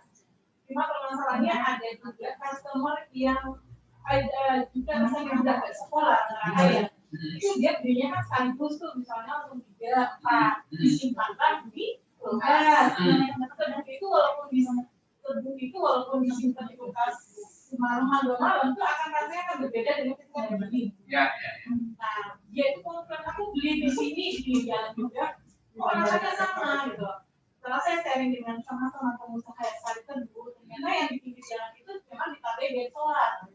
Cuma permasalahannya ada juga customer yang ada juga misalnya udah ke sekolah, nggak ya. Itu dia belinya kan sekaligus tuh misalnya untuk 3, 4 disimpan di kulkas. Dan itu walaupun disimpan di kulkas semalaman 2 malam itu akan rasanya akan berbeda dengan ketika dibeli. Ya, ya, ya. Nah, dia itu kalau aku beli di sini di jalan juga, kok rasanya sama gitu. Setelah saya sharing dengan sama-sama pengusaha yang sekali tebu, ternyata yang di pinggir jalan itu memang dipakai bensolan.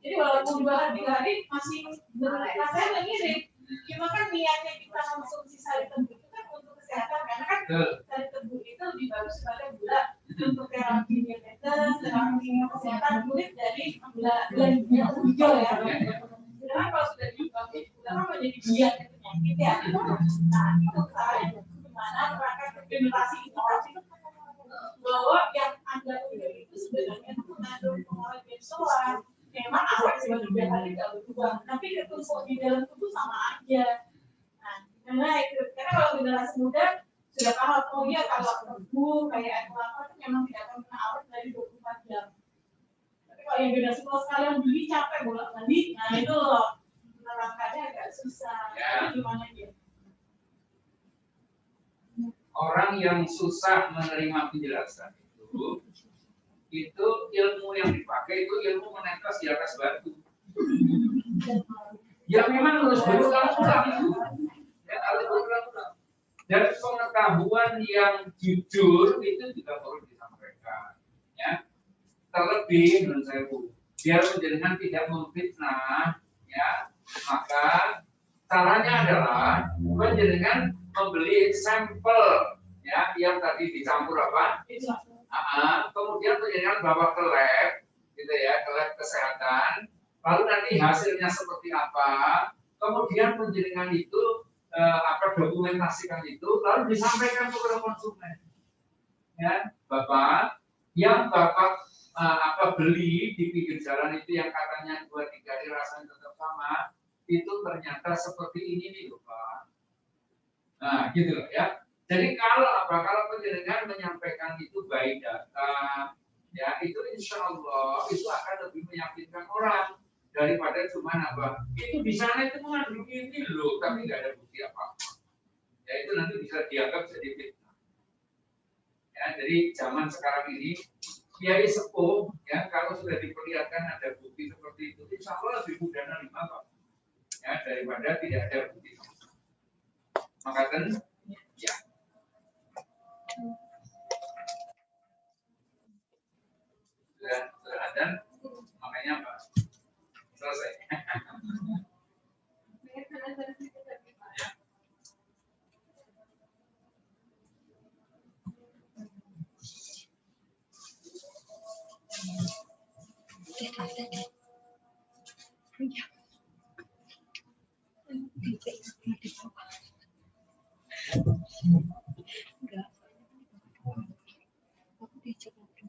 Jadi walaupun 2 hari 3 hari masih rasanya mirip. Cuma kan niatnya kita konsumsi sari tebu itu kan untuk kesehatan, karena kan sari tebu itu lebih bagus sebagai gula untuk terapi diabetes, terapi kesehatan kulit dari gula hijau ya. Sedangkan kalau sudah diubah gula kan menjadi biak penyakit ya. Nah itu caranya gimana merangkak generasi inovasi bahwa yang Anda punya itu sebenarnya mengandung pengaruh bensolan. Memang awet sebagai hari tidak berubah, tapi ketumpuk di dalam tubuh sama aja. Nah, karena kalau generasi muda sudah paham, oh iya kalau tebu kayak air kelapa itu memang tidak akan kena awet dari 24 jam. Tapi kalau yang generasi tua sekalian beli capek bolak-balik, nah itu loh menerangkannya agak susah. Ya. Gimana dia? Orang yang susah menerima penjelasan itu ilmu yang dipakai itu ilmu menetes di atas batu. Ya memang harus berulang-ulang itu. Ya, harus berulang-ulang. Dan pengetahuan yang jujur itu juga perlu disampaikan. Ya, terlebih menurut saya Bu, biar penjelasan tidak memfitnah, ya, maka caranya adalah penjelasan membeli sampel, ya, yang tadi dicampur apa? Kemudian penjelasan bawa ke lab, gitu ya, ke lab kesehatan. Lalu nanti hasilnya seperti apa? Kemudian penjelasan itu dokumentasikan itu, lalu disampaikan kepada konsumen. Ya, Bapak, yang Bapak beli di pinggir jalan itu yang katanya 2-3 hari rasanya tetap sama, itu ternyata seperti ini nih, Bapak. Nah, gitu loh ya. Jadi kalau penjelasan menyampaikan itu by data, ya itu insya Allah itu akan lebih meyakinkan orang daripada cuma apa itu di sana itu mengandung ini loh, tapi nggak ada bukti apa-apa. Ya itu nanti bisa dianggap jadi fitnah. Ya, jadi zaman sekarang ini kiai sepuh, ya kalau sudah diperlihatkan ada bukti seperti itu, insya Allah lebih mudah menerima Pak. Ya daripada tidak ada bukti. Maka kan, ya. Sudah ada, makanya Pak selesai. Enggak. Aku diajak ngobrol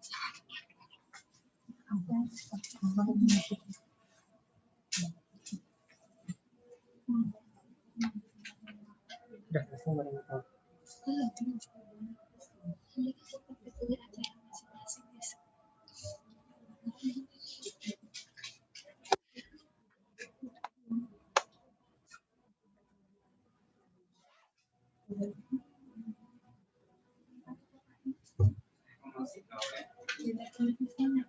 Itu gimana?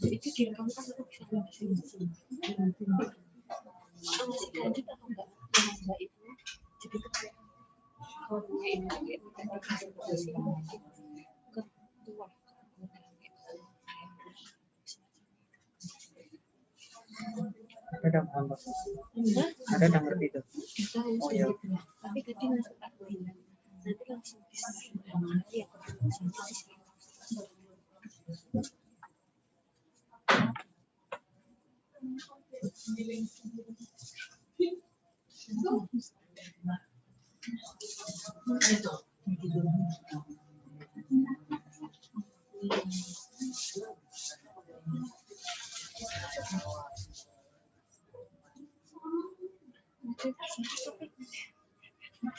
Itu direkam kan aku bisa masih lanjut atau enggak? Mbak Ibu jadi ketua. Kalau ini dikasih posisi ketua. Ada yang ngerti itu. Oh ya. Tapi tadi masuk admin. Nanti langsung bisa ya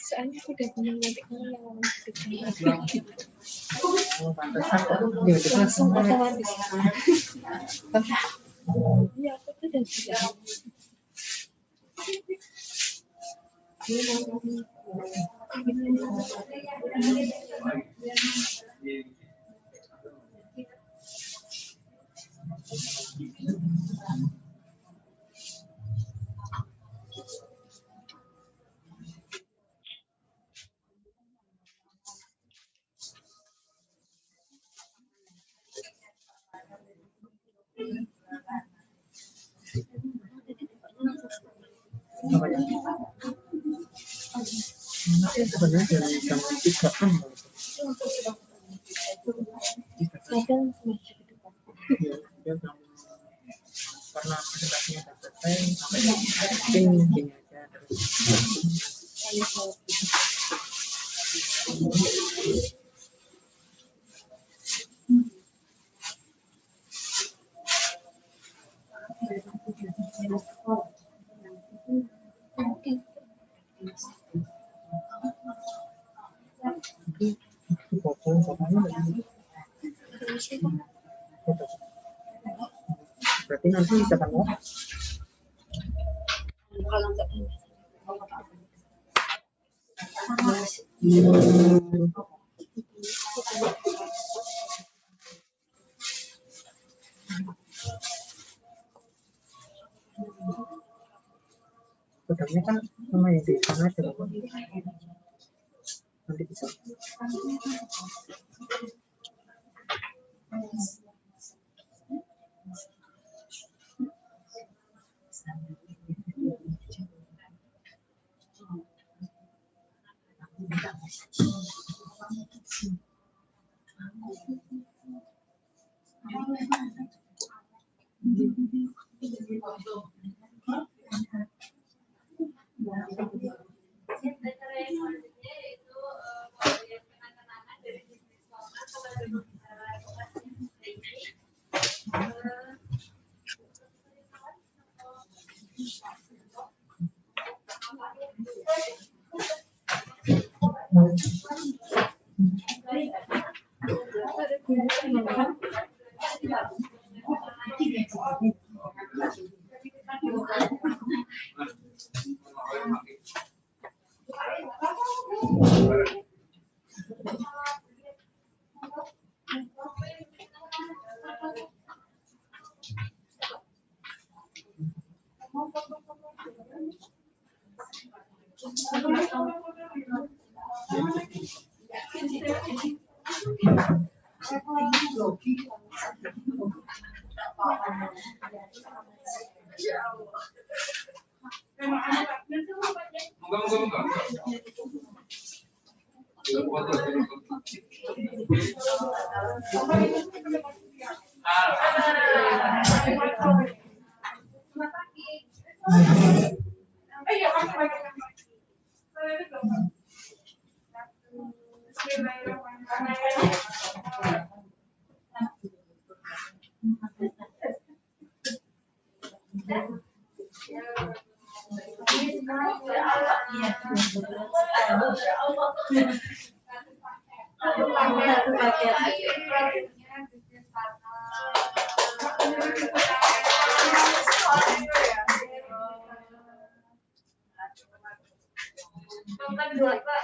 soalnya aku udah bilang nanti kalau yang ngomong Oh, pantesan kok dia itu langsung otomatis. Iya, aku tuh udah bilang. sebenarnya dari jam 3-an Kadang masih di depan. ya, dia karena presentasinya sudah selesai sampai mungkin gini aja terus fotonya berarti nanti kapan mau Kalau enggak fotonya kan sama yang di sana aja nanti bisa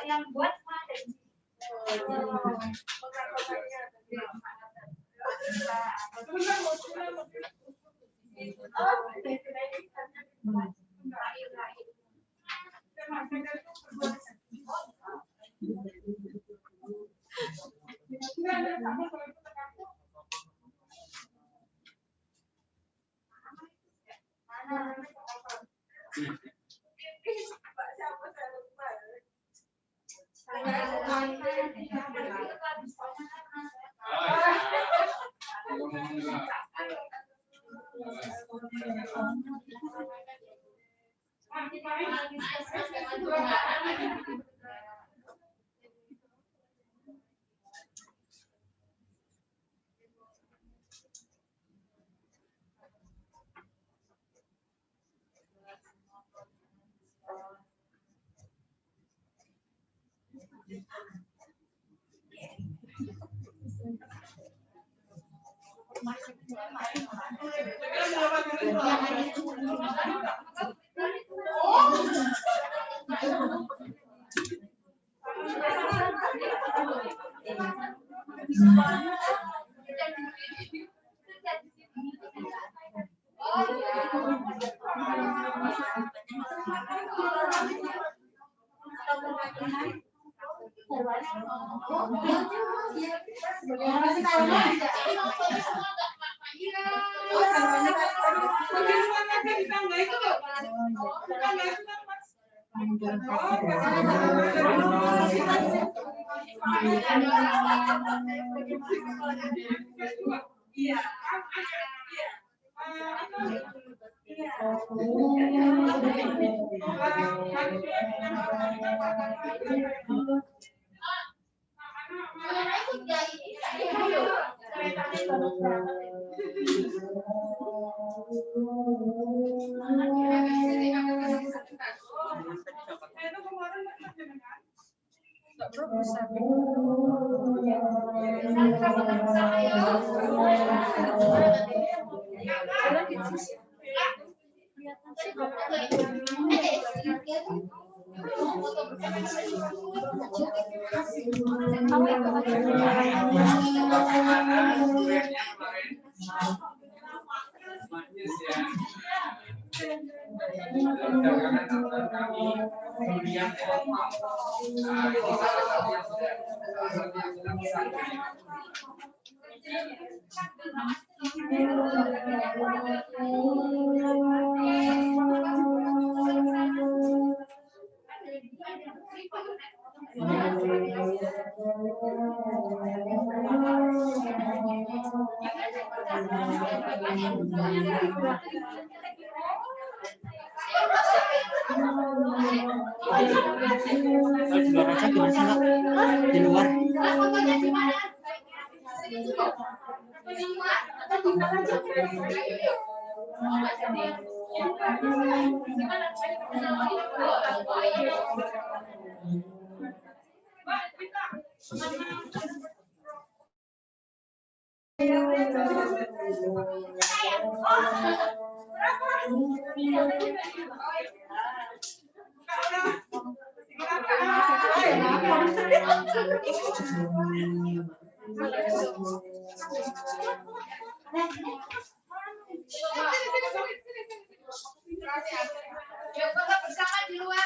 Yang buat di luar.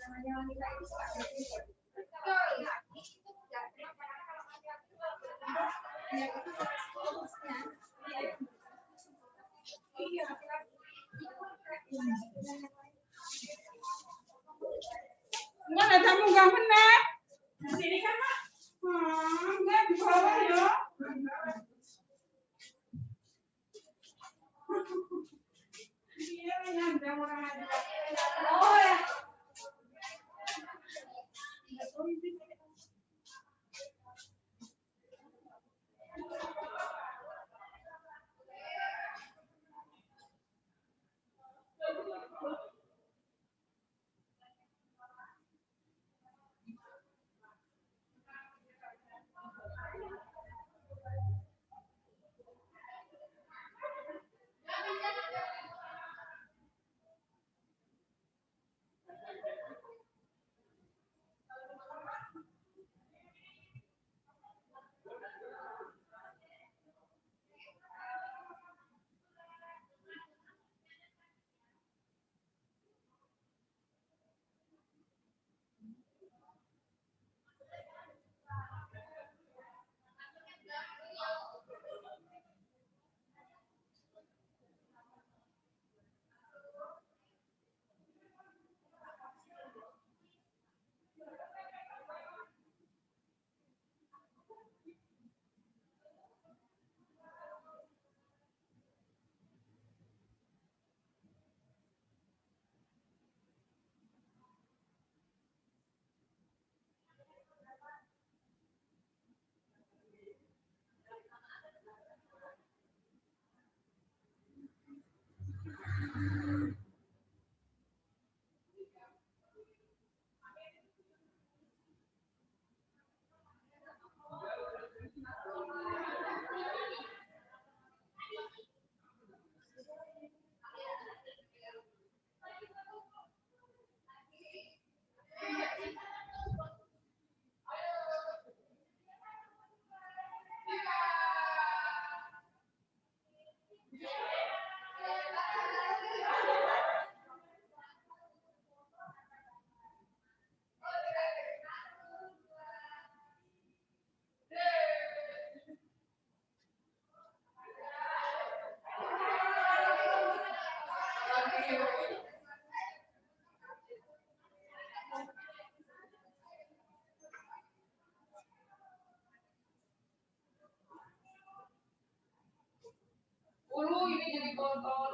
namanya wanita itu suka berpikir. Enggak ada tamu enggak menang. Di sini kan, Mak. Enggak di bawah ya. Iya, menyandang orang aja. Oh ya. Ini jadi kotor.